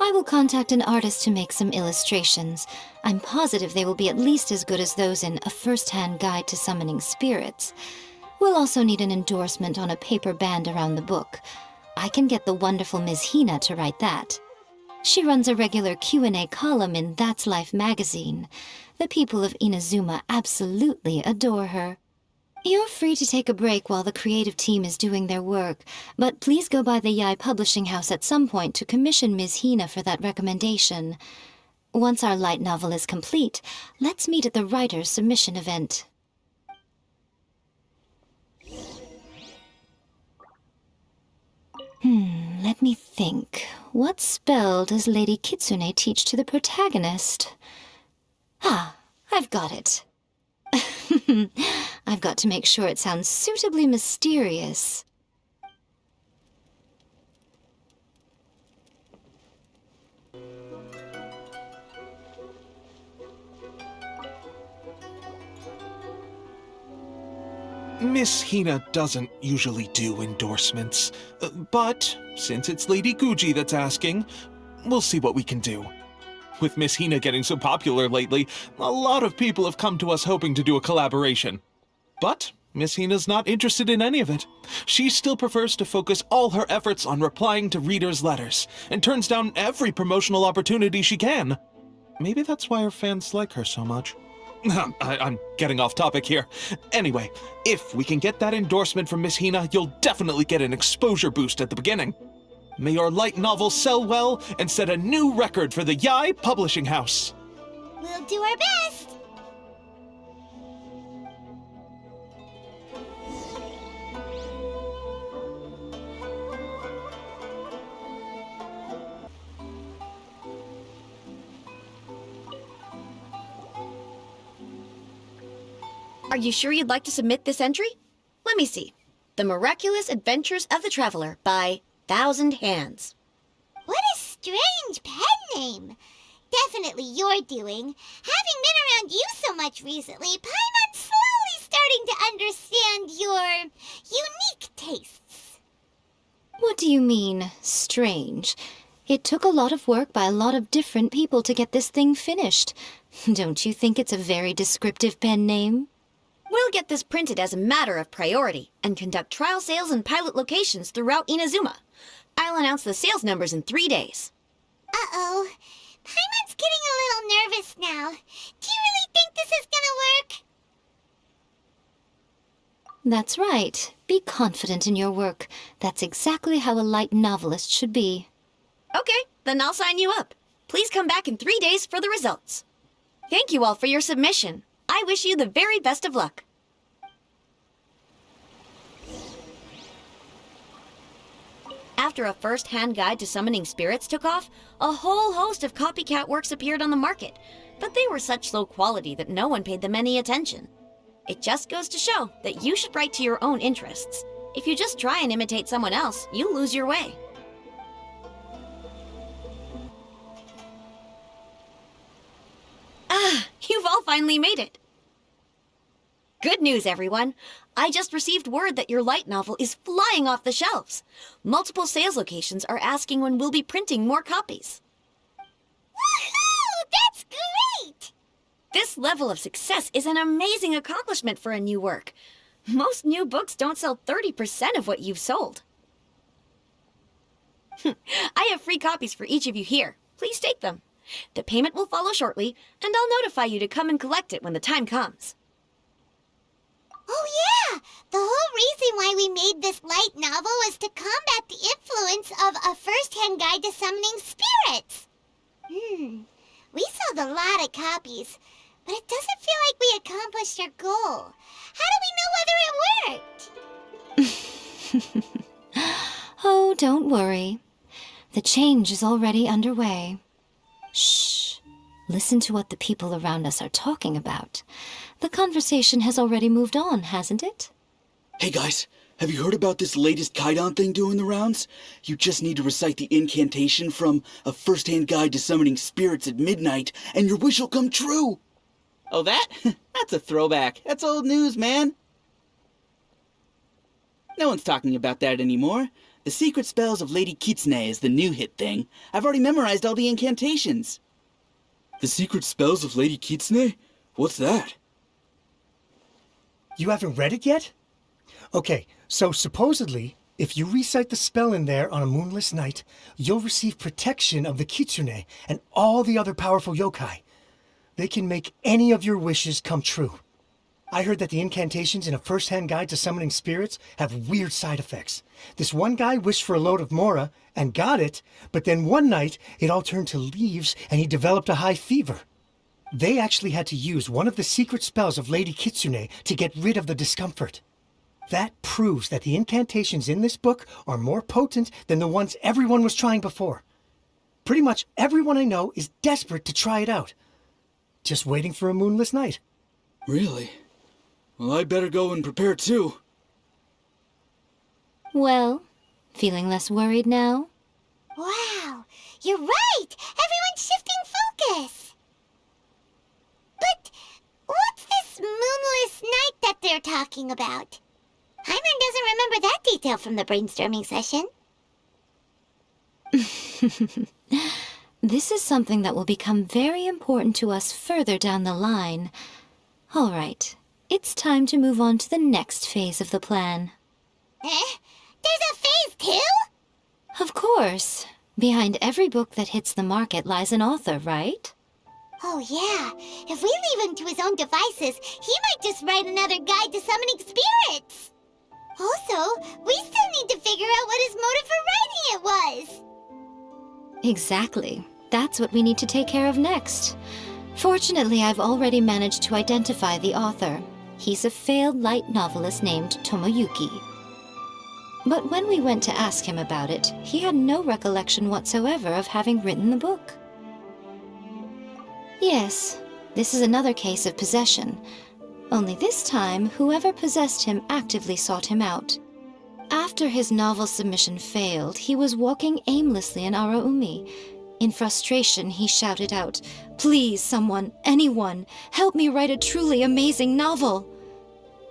I will contact an artist to make some illustrations. I'm positive they will be at least as good as those in A First-Hand Guide to Summoning Spirits. We'll also need an endorsement on a paper band around the book. I can get the wonderful Ms. Hina to write that. She runs a regular Q&A column in That's Life magazine. The people of Inazuma absolutely adore her. You're free to take a break while the creative team is doing their work, but please go by the Yae Publishing House at some point to commission Ms. Hina for that recommendation. Once our light novel is complete, let's meet at the writer's submission event. Let me think. What spell does Lady Kitsune teach to the protagonist? Ah, I've got it. I've got to make sure it sounds suitably mysterious. Miss Hina doesn't usually do endorsements, but since it's Lady Guji that's asking, we'll see what we can do. With Miss Hina getting so popular lately, a lot of people have come to us hoping to do a collaboration. But Miss Hina's not interested in any of it. She still prefers to focus all her efforts on replying to readers' letters, and turns down every promotional opportunity she can. Maybe that's why her fans like her so much. I'm getting off topic here. Anyway, if we can get that endorsement from Miss Hina, you'll definitely get an exposure boost at the beginning. May your light novel sell well and set a new record for the Yae Publishing House. We'll do our best. Are you sure you'd like to submit this entry? Let me see. The Miraculous Adventures of the Traveler by Thousand Hands. What a strange pen name. Definitely your doing. Having been around you so much recently, Paimon's slowly starting to understand your unique tastes. What do you mean, strange? It took a lot of work by a lot of different people to get this thing finished. Don't you think it's a very descriptive pen name? We'll get this printed as a matter of priority and conduct trial sales in pilot locations throughout Inazuma. I'll announce the sales numbers in 3 days. Uh-oh. Paimon's getting a little nervous now. Do you really think this is gonna work? That's right. Be confident in your work. That's exactly how a light novelist should be. Okay, then I'll sign you up. Please come back in 3 days for the results. Thank you all for your submission. I wish you the very best of luck. After A First-Hand Guide to Summoning Spirits took off, a whole host of copycat works appeared on the market, but they were such low quality that no one paid them any attention. It just goes to show that you should write to your own interests. If you just try and imitate someone else, you lose your way. Ah, you've all finally made it. Good news, everyone. I just received word that your light novel is flying off the shelves. Multiple sales locations are asking when we'll be printing more copies. Woohoo! That's great! This level of success is an amazing accomplishment for a new work. Most new books don't sell 30% of what you've sold. I have free copies for each of you here. Please take them. The payment will follow shortly, and I'll notify you to come and collect it when the time comes. Oh yeah! The whole reason why we made this light novel was to combat the influence of A First-Hand Guide to Summoning Spirits. We sold a lot of copies, but it doesn't feel like we accomplished our goal. How do we know whether it worked? Oh, don't worry. The change is already underway. Shh. Listen to what the people around us are talking about. The conversation has already moved on, hasn't it? Hey guys, have you heard about this latest Kaidan thing doing the rounds? You just need to recite the incantation from A First-Hand Guide to Summoning Spirits at midnight, and your wish will come true! Oh, that? That's a throwback. That's old news, man. No one's talking about that anymore. The secret spells of Lady Kitsune is the new hit thing. I've already memorized all the incantations. The secret spells of Lady Kitsune? What's that? You haven't read it yet? Okay, so supposedly, if you recite the spell in there on a moonless night, you'll receive protection of the Kitsune and all the other powerful yokai. They can make any of your wishes come true. I heard that the incantations in a first-hand guide to summoning spirits have weird side effects. This one guy wished for a load of Mora and got it, but then one night it all turned to leaves and he developed a high fever. They actually had to use one of the secret spells of Lady Kitsune to get rid of the discomfort. That proves that the incantations in this book are more potent than the ones everyone was trying before. Pretty much everyone I know is desperate to try it out. Just waiting for a moonless night. Really? Well, I better go and prepare too. Well, feeling less worried now? Wow, you're right! Everyone's shifting focus! But what's this moonless night that they're talking about? Hyman doesn't remember that detail from the brainstorming session. This is something that will become very important to us further down the line. All right, it's time to move on to the next phase of the plan. Eh? There's a phase 2? Of course. Behind every book that hits the market lies an author, right? Oh yeah, if we leave him to his own devices, he might just write another guide to summoning spirits! Also, we still need to figure out what his motive for writing it was! Exactly. That's what we need to take care of next. Fortunately, I've already managed to identify the author. He's a failed light novelist named Tomoyuki. But when we went to ask him about it, he had no recollection whatsoever of having written the book. Yes, this is another case of possession. Only this time, whoever possessed him actively sought him out. After his novel submission failed, he was walking aimlessly in Araumi. In frustration, he shouted out, "Please, someone, anyone, help me write a truly amazing novel!"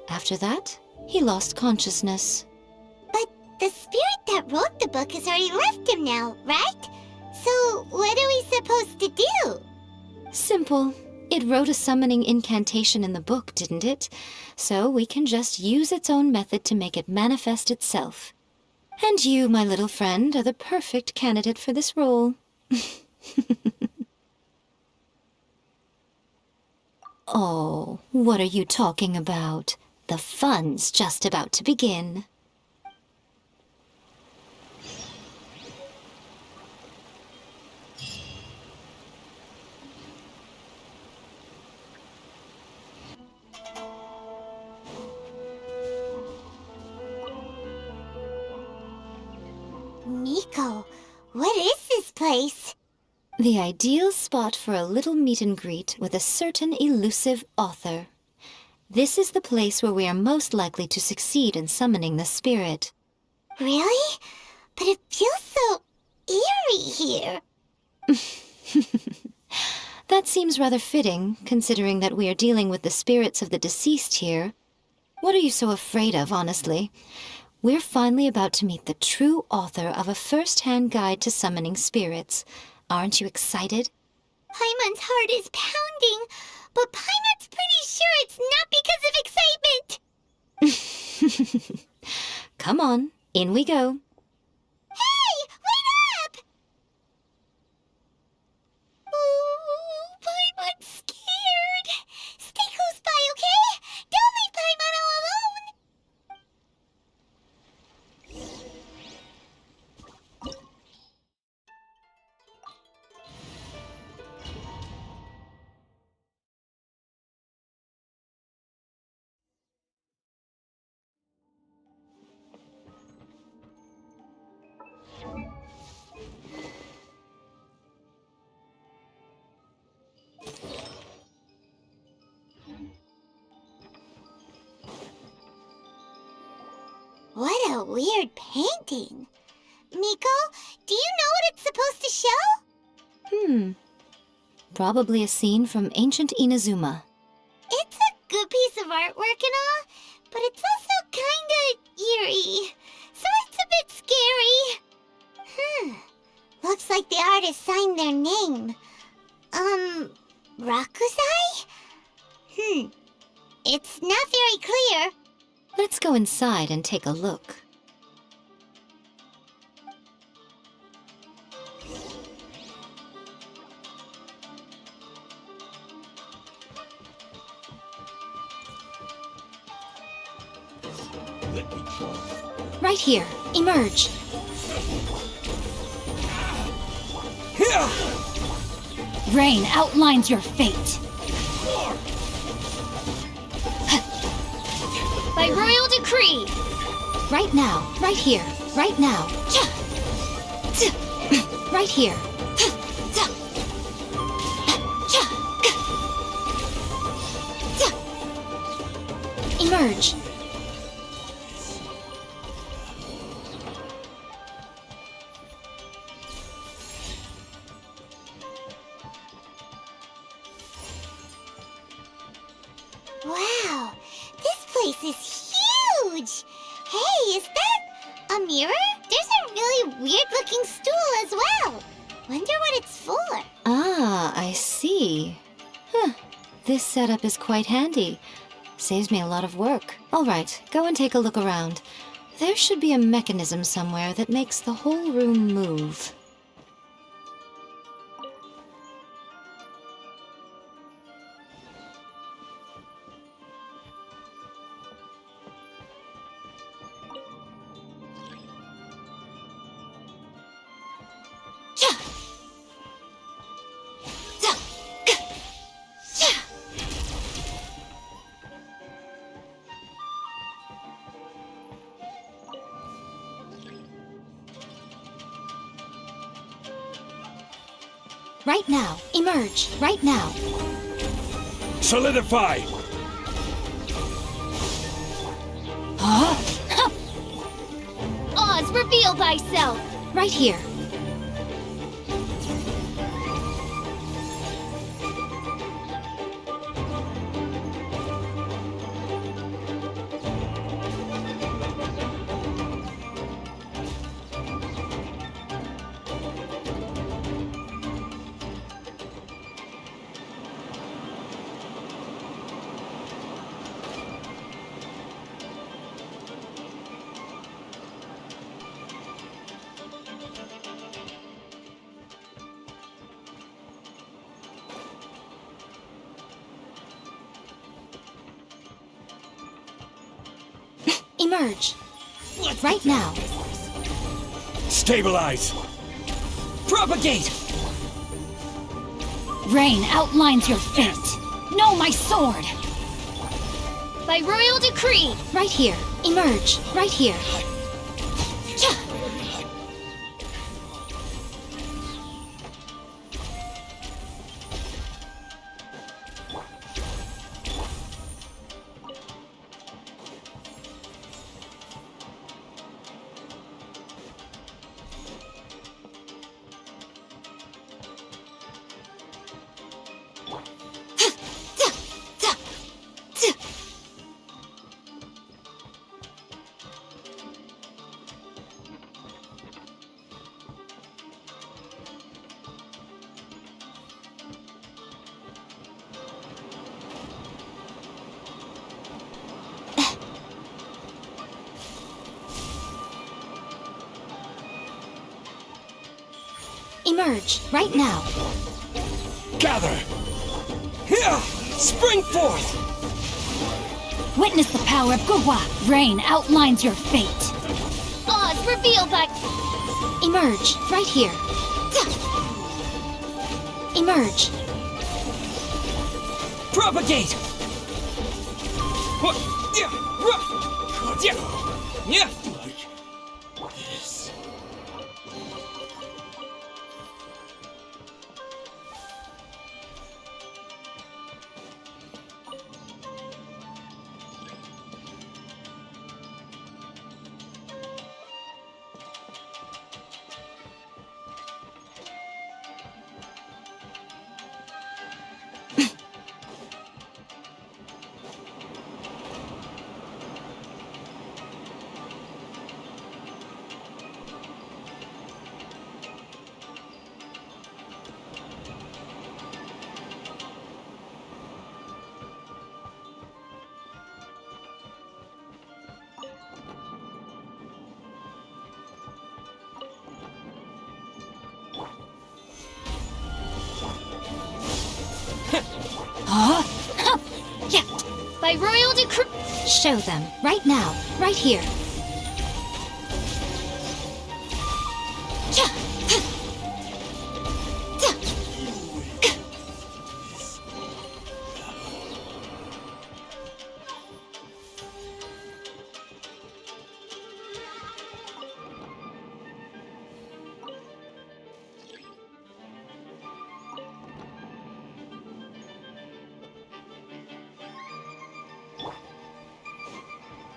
After that, he lost consciousness. But the spirit that wrote the book has already left him now, right? So what are we supposed to do? Simple. It wrote a summoning incantation in the book, didn't it? So we can just use its own method to make it manifest itself. And you, my little friend, are the perfect candidate for this role. Oh, what are you talking about? The fun's just about to begin. Miko, what is this place? The ideal spot for a little meet and greet with a certain elusive author. This is the place where we are most likely to succeed in summoning the spirit. Really? But it feels so eerie here. That seems rather fitting, considering that we are dealing with the spirits of the deceased here. What are you so afraid of, honestly? We're finally about to meet the true author of a first-hand guide to summoning spirits. Aren't you excited? Paimon's heart is pounding, but Paimon's pretty sure it's not because of excitement. Come on, in we go. Hey, wait up! Ooh, Paimon's scared. Stay close by, okay? Don't leave Paimon all alone. What a weird painting. Miko, do you know what it's supposed to show? Probably a scene from ancient Inazuma. It's a good piece of artwork and all, but it's also kinda eerie, so it's a bit scary. Looks like the artist signed their name. Rakusai? It's not very clear. Let's go inside and take a look. Right here. Emerge. Rain outlines your fate. By royal decree. Right now. Right here. Right now. Right here. Emerge. Wow, this place is huge! Hey, is that a mirror? There's a really weird-looking stool as well. Wonder what it's for. Ah, I see. Huh. This setup is quite handy. Saves me a lot of work. All right, go and take a look around. There should be a mechanism somewhere that makes the whole room move. Right now. Emerge. Right now. Solidify! Huh? Oz, reveal thyself! Right here. Emerge. Right now. Stabilize! Propagate! Rain outlines your fate. Know my sword. By royal decree. Right here. Emerge. Right here. Emerge. Right now. Gather! Here! Spring forth! Witness the power of Gugwa. Rain outlines your fate. Oz, reveal thy... Emerge. Right here. Emerge. Propagate! Yeah. Huh? Yeah. By royal decree. Show them, right now, right here. Yeah.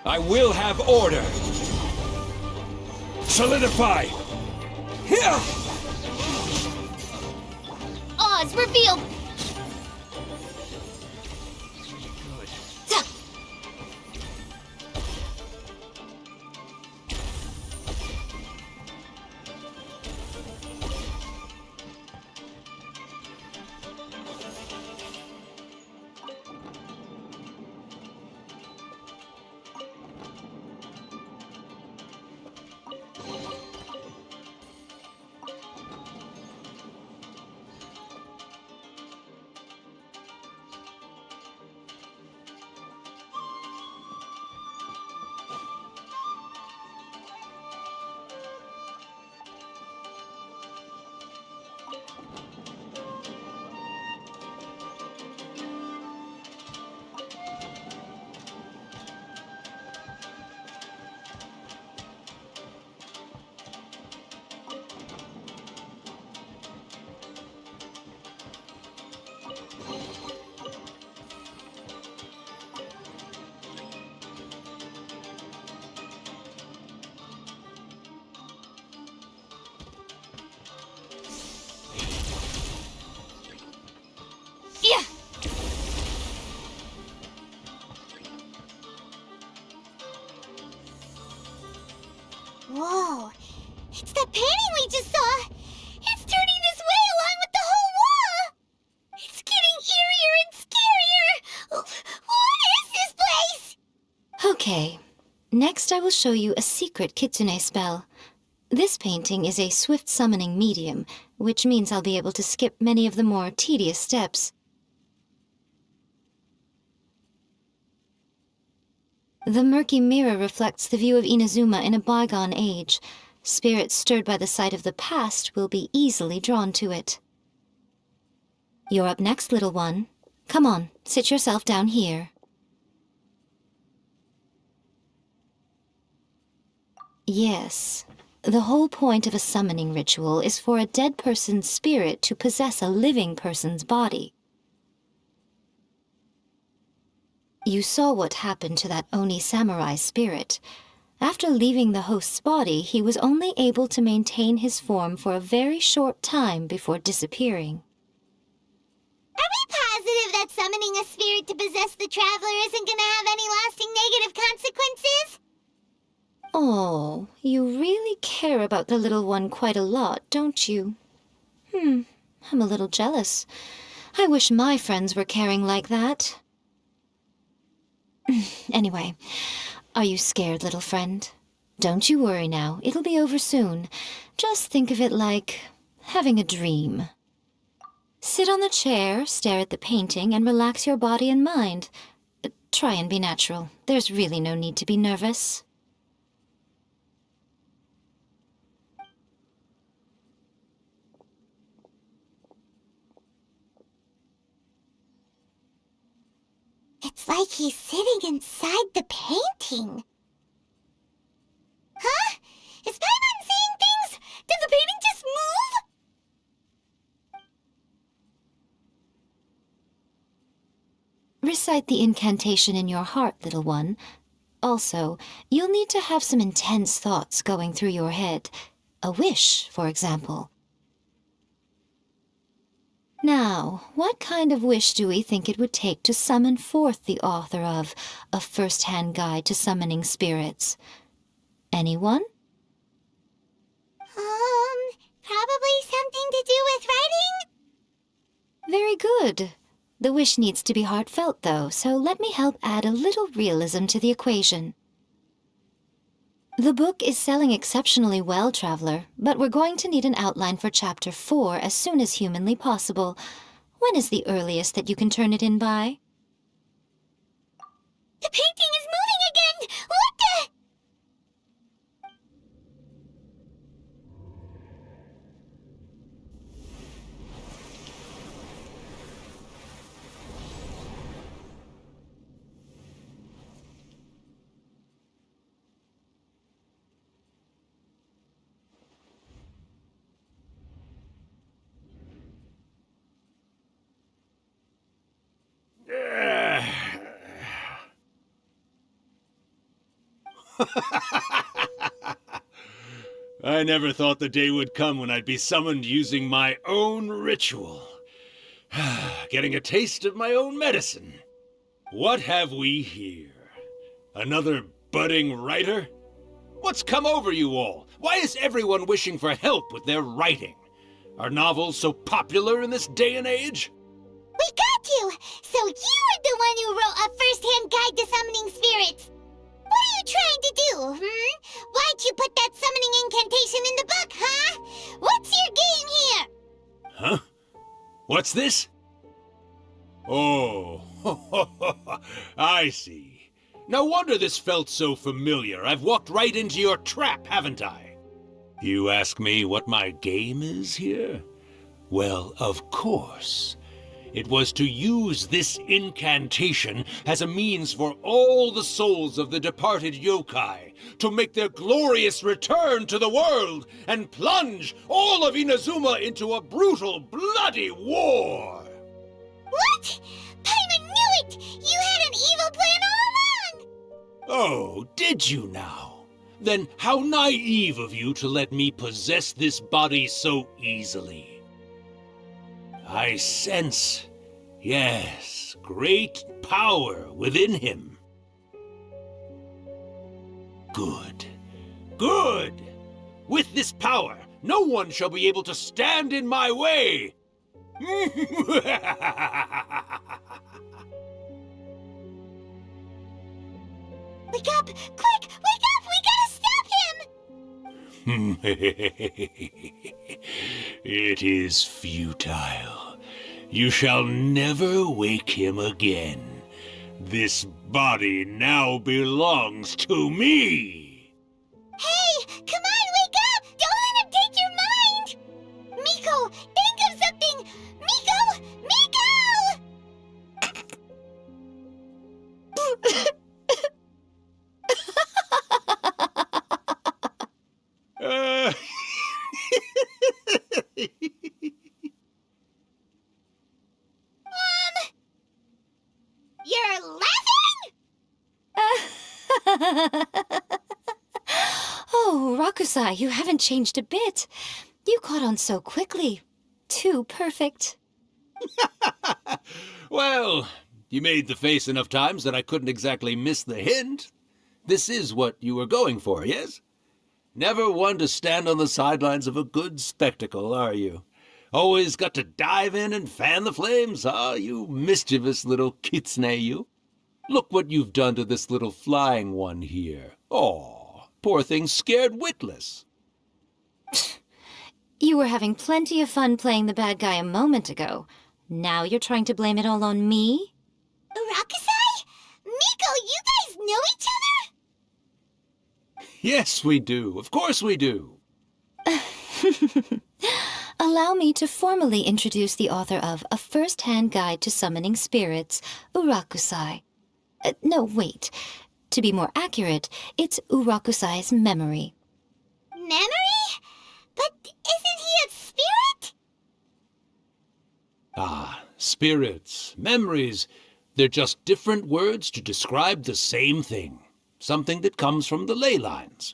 I will have order. Solidify. Here. Oz revealed. Yeah. Whoa, it's that painting we just saw! It's turning this way along with the whole wall! It's getting eerier and scarier! What is this place? Okay, next I will show you a secret kitsune spell. This painting is a swift summoning medium, which means I'll be able to skip many of the more tedious steps. The murky mirror reflects the view of Inazuma in a bygone age. Spirits stirred by the sight of the past will be easily drawn to it. You're up next, little one. Come on, sit yourself down here. Yes, the whole point of a summoning ritual is for a dead person's spirit to possess a living person's body. You saw what happened to that Oni samurai spirit. After leaving the host's body, he was only able to maintain his form for a very short time before disappearing. Are we positive that summoning a spirit to possess the traveler isn't gonna have any lasting negative consequences? Oh, you really care about the little one quite a lot, don't you? I'm a little jealous. I wish my friends were caring like that. Anyway, are you scared, little friend? Don't you worry now, it'll be over soon. Just think of it like having a dream. Sit on the chair, stare at the painting, and relax your body and mind. Try and be natural. There's really no need to be nervous. It's like he's sitting inside the painting. Huh? Is Paimon seeing things? Did the painting just move? Recite the incantation in your heart, little one. Also, you'll need to have some intense thoughts going through your head. A wish, for example. Now, what kind of wish do we think it would take to summon forth the author of A First-Hand Guide to Summoning Spirits? Anyone? Probably something to do with writing? Very good. The wish needs to be heartfelt, though, so let me help add a little realism to the equation. The book is selling exceptionally well, Traveler, but we're going to need an outline for Chapter 4 as soon as humanly possible. When is the earliest that you can turn it in by? The painting is moving again! What the? I never thought the day would come when I'd be summoned using my own ritual. Getting a taste of my own medicine. What have we here? Another budding writer? What's come over you all? Why is everyone wishing for help with their writing? Are novels so popular in this day and age? We got you! So you are the one who wrote a first-hand guide to summoning spirits! What are you trying to do, Why'd you put that summoning incantation in the book, huh? What's your game here? Huh? What's this? Oh, I see. No wonder this felt so familiar. I've walked right into your trap, haven't I? You ask me what my game is here? Well, of course. It was to use this incantation as a means for all the souls of the departed yokai to make their glorious return to the world and plunge all of Inazuma into a brutal, bloody war! What? Paimon knew it! You had an evil plan all along! Oh, did you now? Then how naive of you to let me possess this body so easily. I sense, yes, great power within him. Good. Good! With this power, no one shall be able to stand in my way! Wake up! Quick! Wake up! We gotta stop him! It is futile. You shall never wake him again. This body now belongs to me! Hey! Come on, wake up! Don't let him take your mind! Miko, think of something! Miko! Miko! You're laughing? Oh, Rakusai, you haven't changed a bit. You caught on so quickly. Too perfect. Well, you made the face enough times that I couldn't exactly miss the hint. This is what you were going for, yes? Never one to stand on the sidelines of a good spectacle, are you? Always got to dive in and fan the flames, huh? You mischievous little kitsune, you. Look what you've done to this little flying one here. Aw, poor thing scared witless. You were having plenty of fun playing the bad guy a moment ago. Now you're trying to blame it all on me? Rakusai? Miko, you guys know each other? Yes, we do. Of course we do. Allow me to formally introduce the author of A First-Hand Guide to Summoning Spirits, Urakusai. No, wait. To be more accurate, it's Urakusai's memory. Memory? But isn't he a spirit? Ah, spirits, memories. They're just different words to describe the same thing. Something that comes from the ley lines.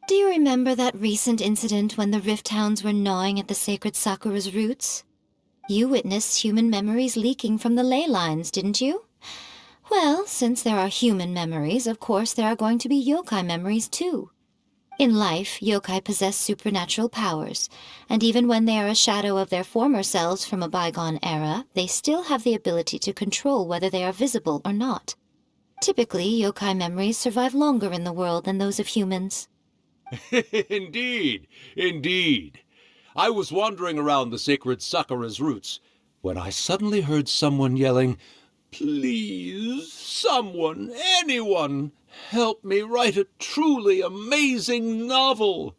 Do you remember that recent incident when the Rift Hounds were gnawing at the sacred Sakura's roots? You witnessed human memories leaking from the ley lines, didn't you? Well, since there are human memories, of course there are going to be yokai memories too. In life, yokai possess supernatural powers, and even when they are a shadow of their former selves from a bygone era, they still have the ability to control whether they are visible or not. Typically, yokai memories survive longer in the world than those of humans. Indeed, indeed. I was wandering around the sacred Sakura's roots, when I suddenly heard someone yelling, "Please, someone, anyone, help me write a truly amazing novel."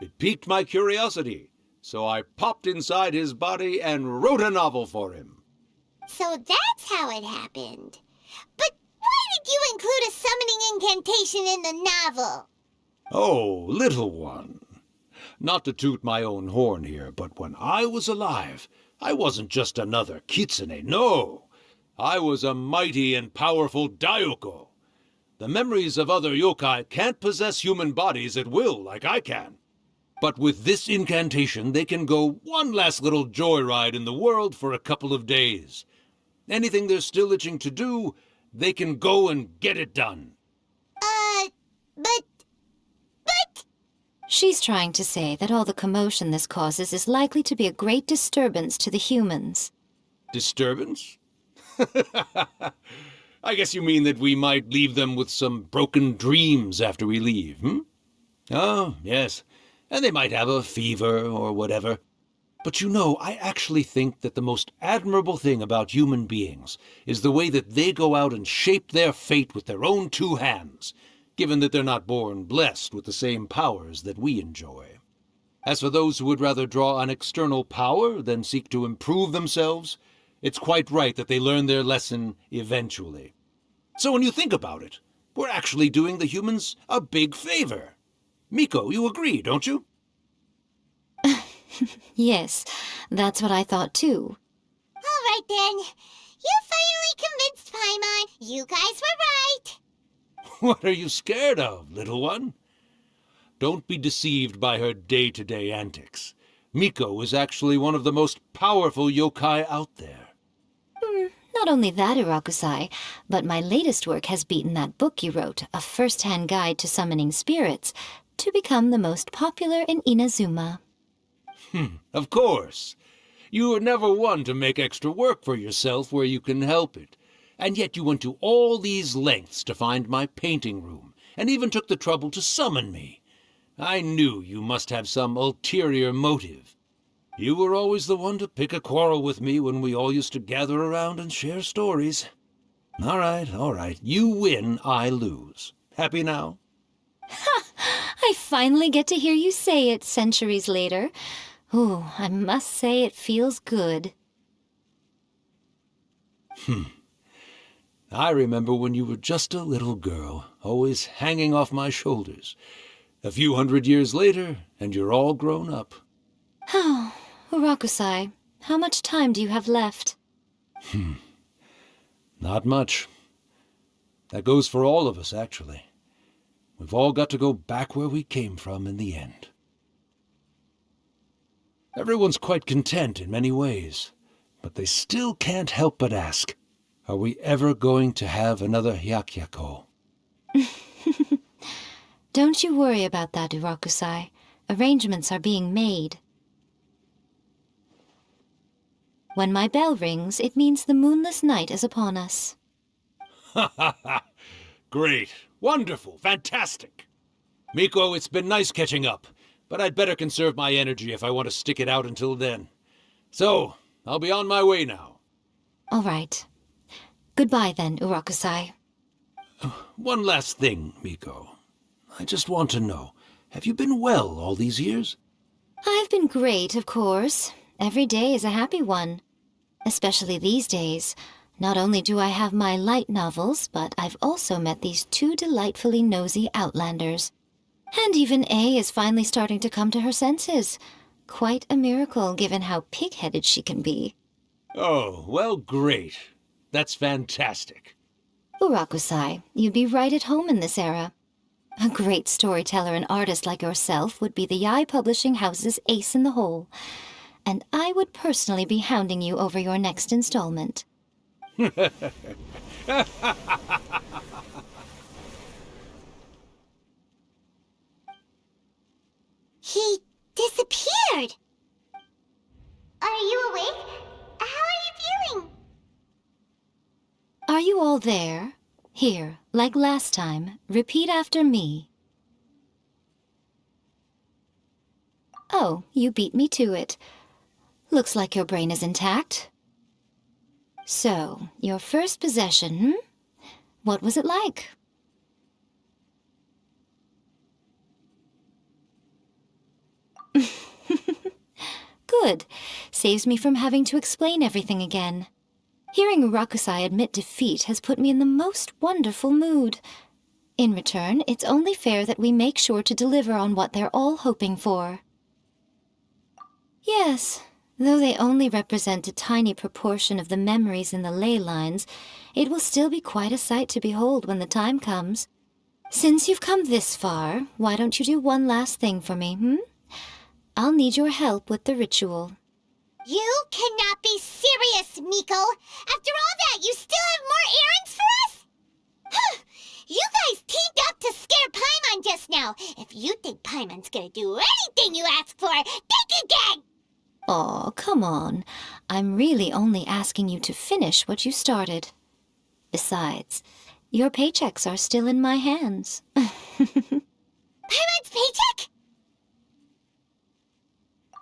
It piqued my curiosity, so I popped inside his body and wrote a novel for him. So that's how it happened. But why did you include a summoning incantation in the novel? Oh, little one. Not to toot my own horn here, but when I was alive, I wasn't just another kitsune, no. I was a mighty and powerful Daioko. The memories of other yokai can't possess human bodies at will like I can. But with this incantation, they can go one last little joyride in the world for a couple of days. Anything they're still itching to do, they can go and get it done. But... She's trying to say that all the commotion this causes is likely to be a great disturbance to the humans. Disturbance? I guess you mean that we might leave them with some broken dreams after we leave, hmm? Oh, yes. And they might have a fever or whatever. But you know, I actually think that the most admirable thing about human beings is the way that they go out and shape their fate with their own two hands, given that they're not born blessed with the same powers that we enjoy. As for those who would rather draw on external power than seek to improve themselves, it's quite right that they learn their lesson eventually. So when you think about it, we're actually doing the humans a big favor. Miko, you agree, don't you? Yes, that's what I thought too. All right then. You finally convinced Paimon. You guys were right. What are you scared of, little one? Don't be deceived by her day-to-day antics. Miko is actually one of the most powerful yokai out there. Not only that, Irakusai, but my latest work has beaten that book you wrote, A First-Hand Guide to Summoning Spirits, to become the most popular in Inazuma. Of course. You were never one to make extra work for yourself where you can help it. And yet you went to all these lengths to find my painting room, and even took the trouble to summon me. I knew you must have some ulterior motive. You were always the one to pick a quarrel with me when we all used to gather around and share stories. All right. You win, I lose. Happy now? Ha! I finally get to hear you say it centuries later. Ooh, I must say it feels good. I remember when you were just a little girl, always hanging off my shoulders. A few 100 years later, and you're all grown up. Oh, Urakusai, how much time do you have left? Not much. That goes for all of us, actually. We've all got to go back where we came from in the end. Everyone's quite content in many ways, but they still can't help but ask, are we ever going to have another Hyakyako? Don't you worry about that, Urakusai. Arrangements are being made. When my bell rings, it means the moonless night is upon us. Great. Wonderful. Fantastic. Miko, it's been nice catching up, but I'd better conserve my energy if I want to stick it out until then. So, I'll be on my way now. All right. Goodbye then, Urakusai. One last thing, Miko. I just want to know, have you been well all these years? I've been great, of course. Every day is a happy one. Especially these days. Not only do I have my light novels, but I've also met these two delightfully nosy outlanders. And even A is finally starting to come to her senses. Quite a miracle, given how pig-headed she can be. Oh, well, great. That's fantastic. Urakusai, you'd be right at home in this era. A great storyteller and artist like yourself would be the Yae Publishing House's ace in the hole. And I would personally be hounding you over your next installment. He disappeared. Are you awake? How are you feeling? Are you all there? Here, like last time, repeat after me. Oh, you beat me to it. Looks like your brain is intact. So, your first possession, hmm? What was it like? Good. Saves me from having to explain everything again. Hearing Rakusai admit defeat has put me in the most wonderful mood. In return, it's only fair that we make sure to deliver on what they're all hoping for. Yes, though they only represent a tiny proportion of the memories in the ley lines, it will still be quite a sight to behold when the time comes. Since you've come this far, why don't you do one last thing for me, hmm? I'll need your help with the ritual. You cannot be serious, Miko! After all that, you still have more errands for us? Huh! You guys teamed up to scare Paimon just now. If you think Paimon's gonna do anything you ask for, think again! Aw, come on. I'm really only asking you to finish what you started. Besides, your paychecks are still in my hands. Paimon's paycheck?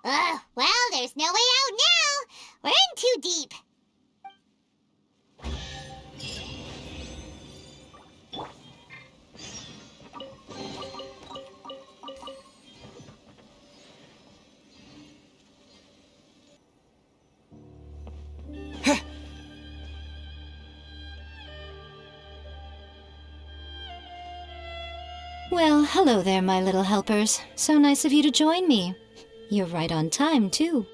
Well, there's no way out now. We're in too deep. Well, hello there, my little helpers. So nice of you to join me. You're right on time, too.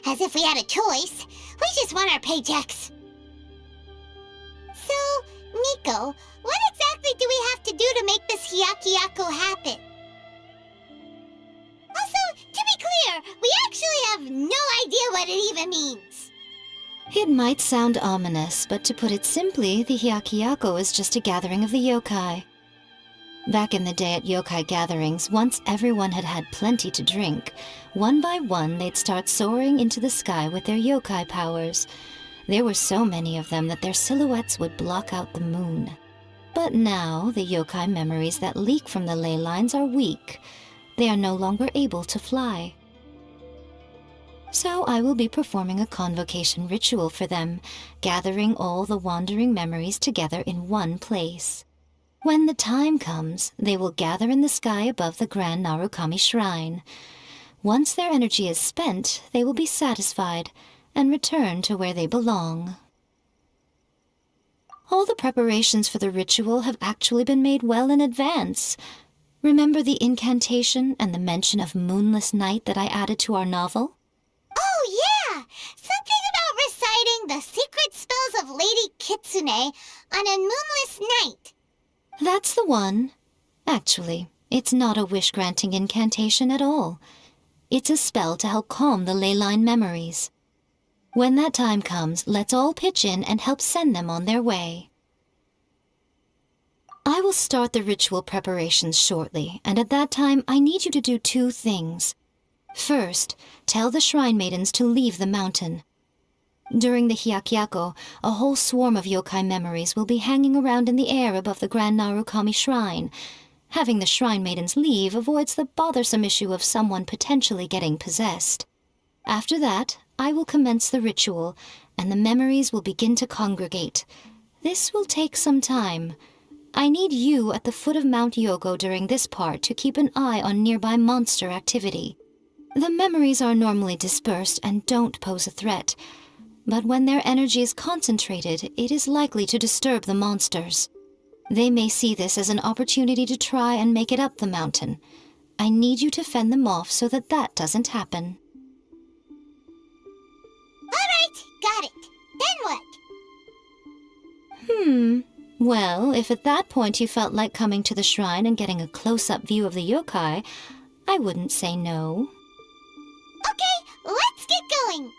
As if we had a choice. We just want our paychecks. So, Miko, what exactly do we have to do to make this Hyakyako happen? Also, to be clear, we actually have no idea what it even means. It might sound ominous, but to put it simply, the Hyakyako is just a gathering of the yokai. Back in the day at yokai gatherings, once everyone had had plenty to drink, one by one they'd start soaring into the sky with their yokai powers. There were so many of them that their silhouettes would block out the moon. But now, the yokai memories that leak from the ley lines are weak. They are no longer able to fly. So I will be performing a convocation ritual for them, gathering all the wandering memories together in one place. When the time comes, they will gather in the sky above the Grand Narukami Shrine. Once their energy is spent, they will be satisfied and return to where they belong. All the preparations for the ritual have actually been made well in advance. Remember the incantation and the mention of moonless night that I added to our novel? Oh, yeah! Something about reciting the secret spells of Lady Kitsune on a moonless night. That's the one. Actually, it's not a wish-granting incantation at all. It's a spell to help calm the ley line memories. When that time comes, let's all pitch in and help send them on their way. I will start the ritual preparations shortly, and at that time I need you to do two things. First, tell the shrine maidens to leave the mountain. During the Hyakyako, a whole swarm of yokai memories will be hanging around in the air above the Grand Narukami Shrine. Having the shrine maidens leave avoids the bothersome issue of someone potentially getting possessed. After that, I will commence the ritual, and the memories will begin to congregate. This will take some time. I need you at the foot of Mount Yogo during this part to keep an eye on nearby monster activity. The memories are normally dispersed and don't pose a threat, but when their energy is concentrated, it is likely to disturb the monsters. They may see this as an opportunity to try and make it up the mountain. I need you to fend them off so that that doesn't happen. All right, got it. Then what? Well, if at that point you felt like coming to the shrine and getting a close-up view of the yokai, I wouldn't say no. Okay, let's get going.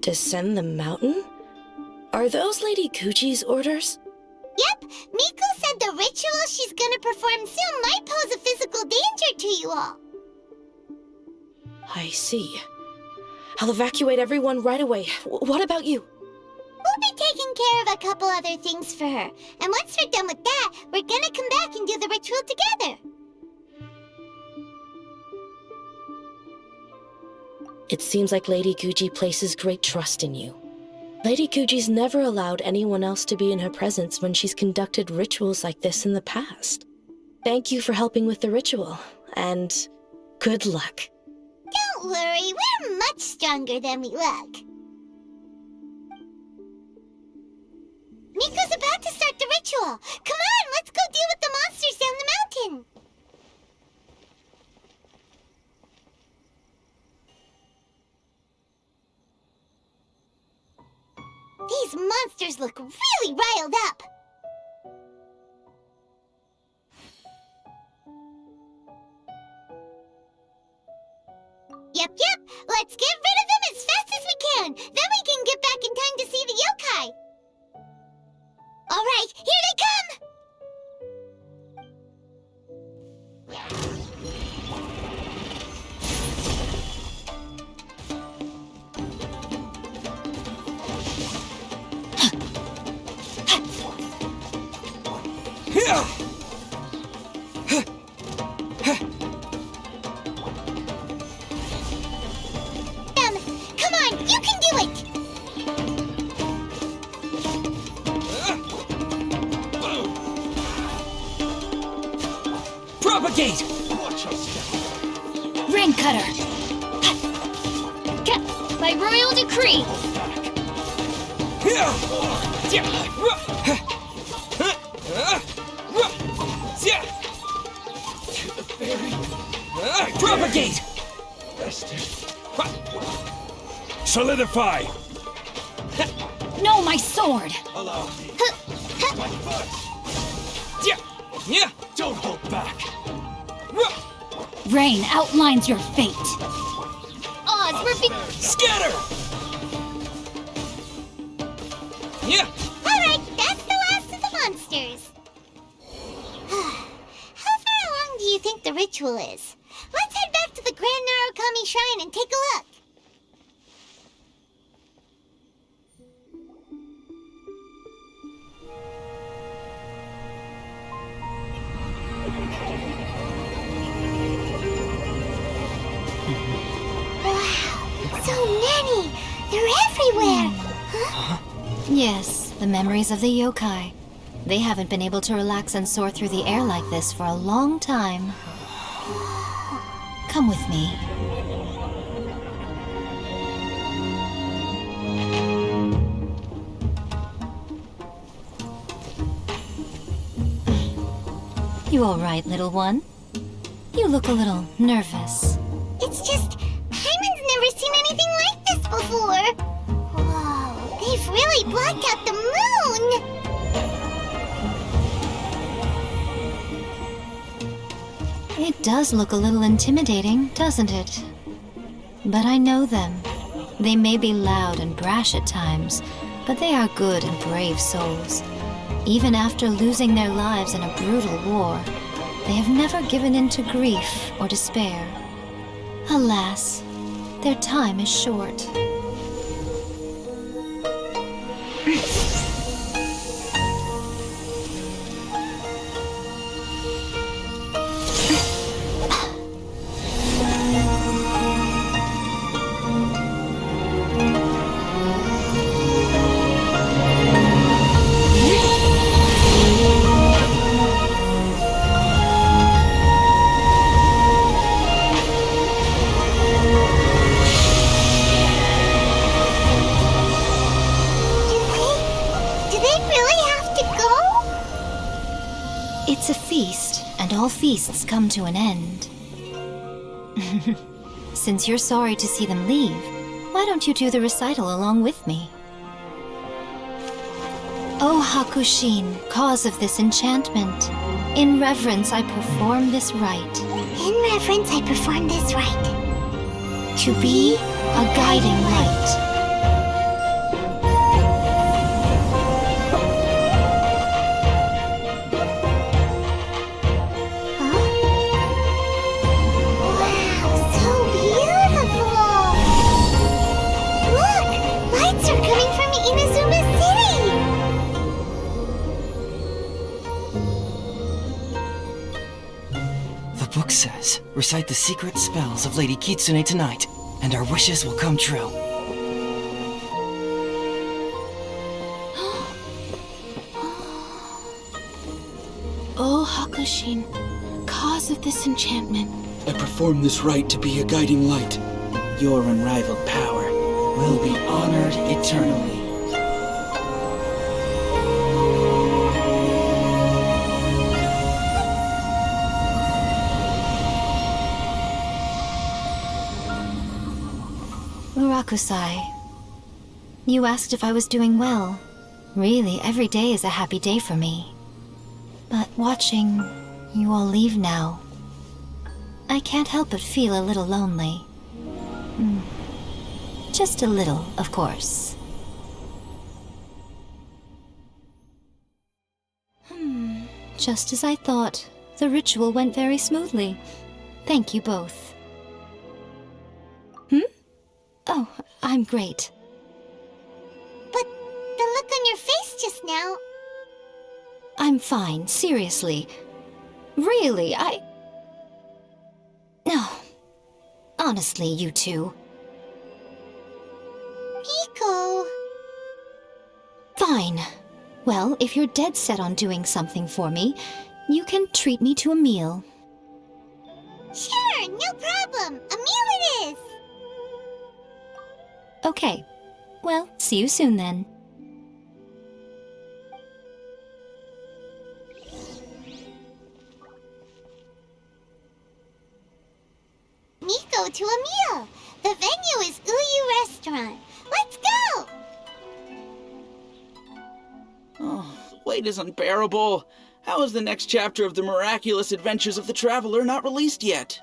Descend the mountain? Are those Lady Kuchi's orders? Yep, Miko said the ritual she's gonna perform soon might pose a physical danger to you all. I see. I'll evacuate everyone right away. What about you? We'll be taking care of a couple other things for her. And once we're done with that, we're gonna come back and do the ritual together. It seems like Lady Guji places great trust in you. Lady Guji's never allowed anyone else to be in her presence when she's conducted rituals like this in the past. Thank you for helping with the ritual, and good luck. Don't worry, we're much stronger than we look. Miko's about to start the ritual. Come on, let's go deal with the monsters down the mountain. These monsters look really riled up. Yep. Let's get rid of them as fast as we can. Then we can get back in time to see the yokai. All right, here they come. Come on, you can do it! Propagate! Rain Cutter! By royal decree! Propagate! Solidify! No, my sword! Allow me. My foot! Don't hold back! Rain outlines your fate. Oz, we're Scatter! Alright, that's the last of the monsters. How far along do you think the ritual is? Let's head back to the Grand Narukami Shrine and take a look. Wow, so many! They're everywhere! Huh? Yes, the memories of the yokai. They haven't been able to relax and soar through the air like this for a long time. Come with me. You all right, little one? You look a little nervous. It's just, Paimon's never seen anything like this before. Whoa, they've really blocked out the moon! It does look a little intimidating, doesn't it? But I know them. They may be loud and brash at times, but they are good and brave souls. Even after losing their lives in a brutal war, they have never given in to grief or despair. Alas, their time is short. It's a feast, and all feasts come to an end. Since you're sorry to see them leave, why don't you do the recital along with me? O Hakushin, cause of this enchantment, in reverence I perform this rite. In reverence, I perform this rite. To be a guiding light. Wow, so beautiful! book says, recite the secret spells of Lady Kitsune tonight, and our wishes will come true. Oh, Hakushin, cause of this enchantment. I perform this rite to be a guiding light. Your unrivaled power Will be honored eternally. Urakusai, you asked if I was doing well. Really, every day is a happy day for me. But watching you all leave now, I can't help but feel a little lonely. Just a little, of course. Just as I thought, the ritual went very smoothly. Thank you both. Oh, I'm great. But the look on your face just now... I'm fine, seriously. Really, No. Honestly, you two. Miko... Fine. Well, if you're dead set on doing something for me, you can treat me to a meal. Sure, no problem. A meal it is. Okay. Well, see you soon then. Miko to a meal. The venue is Uyu Restaurant. Let's go! Oh, the wait is unbearable. How is the next chapter of the miraculous adventures of the traveler not released yet?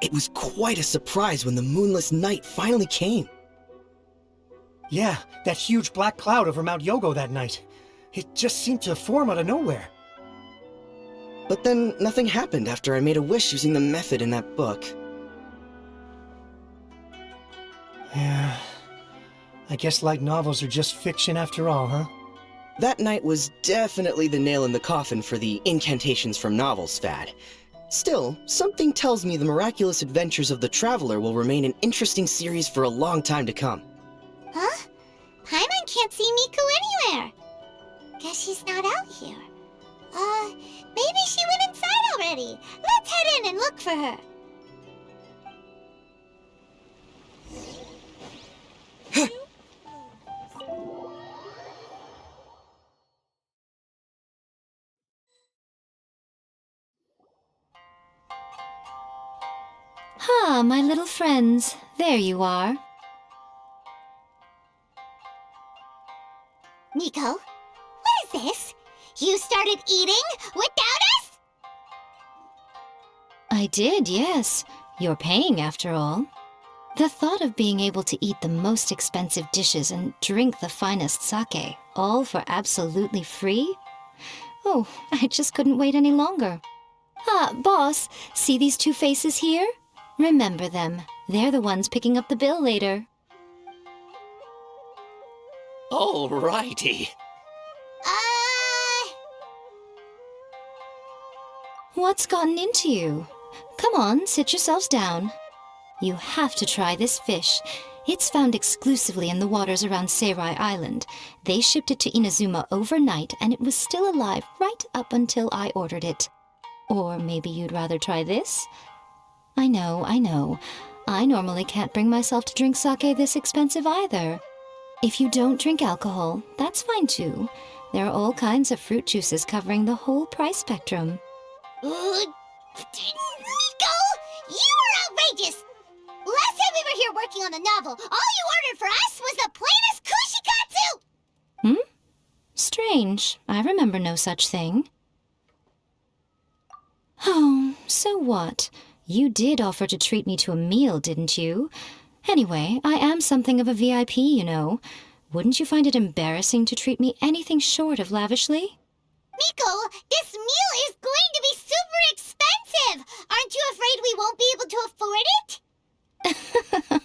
It was quite a surprise when the moonless night finally came. Yeah, that huge black cloud over Mount Yogo that night. It just seemed to form out of nowhere. But then nothing happened after I made a wish using the method in that book. Yeah. I guess light novels are just fiction after all, huh? That night was definitely the nail in the coffin for the incantations from novels fad. Still, something tells me the miraculous adventures of the traveler will remain an interesting series for a long time to come. Huh? Paimon can't see Miko anywhere. Guess she's not out here. Maybe she went inside already. Let's head in and look for her. Ah, my little friends. There you are. Miko, what is this? You started eating without us? I did, yes. You're paying after all. The thought of being able to eat the most expensive dishes and drink the finest sake, all for absolutely free? Oh, I just couldn't wait any longer. Ah, boss, see these two faces here? Remember them. They're the ones picking up the bill later. Alrighty. What's gotten into you? Come on, sit yourselves down. You have to try this fish. It's found exclusively in the waters around Seirai Island. They shipped it to Inazuma overnight, and it was still alive right up until I ordered it. Or maybe you'd rather try this? I know. I normally can't bring myself to drink sake this expensive either. If you don't drink alcohol, that's fine too. There are all kinds of fruit juices covering the whole price spectrum. Miko, you are outrageous! Last time we were here working on a novel, all you ordered for us was the plainest kushikatsu! Strange. I remember no such thing. Oh, so what? You did offer to treat me to a meal, didn't you? Anyway, I am something of a VIP, you know. Wouldn't you find it embarrassing to treat me anything short of lavishly? Miko, this meal is going to be super expensive! Aren't you afraid we won't be able to afford it?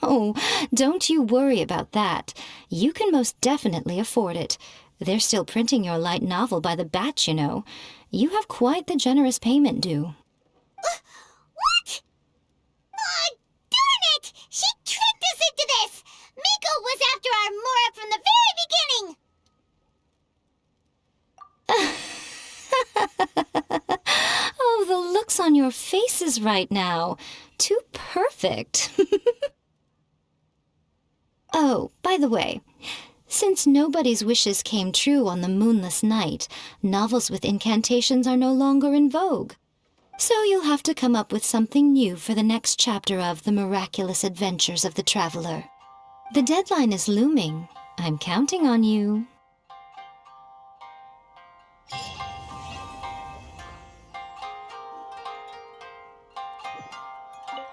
Oh, don't you worry about that. You can most definitely afford it. They're still printing your light novel by the batch, you know. You have quite the generous payment due. your faces right now. Too perfect. Oh, by the way, since nobody's wishes came true on the moonless night, novels with incantations are no longer in vogue. So you'll have to come up with something new for the next chapter of The Miraculous Adventures of the Traveler. The deadline is looming. I'm counting on you.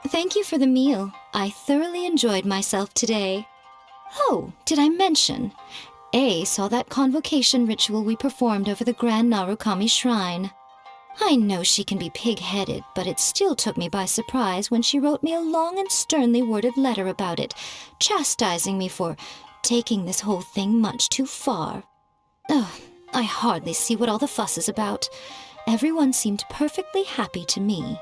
Thank you for the meal. I thoroughly enjoyed myself today. Oh, did I mention? A saw that convocation ritual we performed over the Grand Narukami Shrine. I know she can be pig-headed, but it still took me by surprise when she wrote me a long and sternly worded letter about it, chastising me for taking this whole thing much too far. Ugh, I hardly see what all the fuss is about. Everyone seemed perfectly happy to me.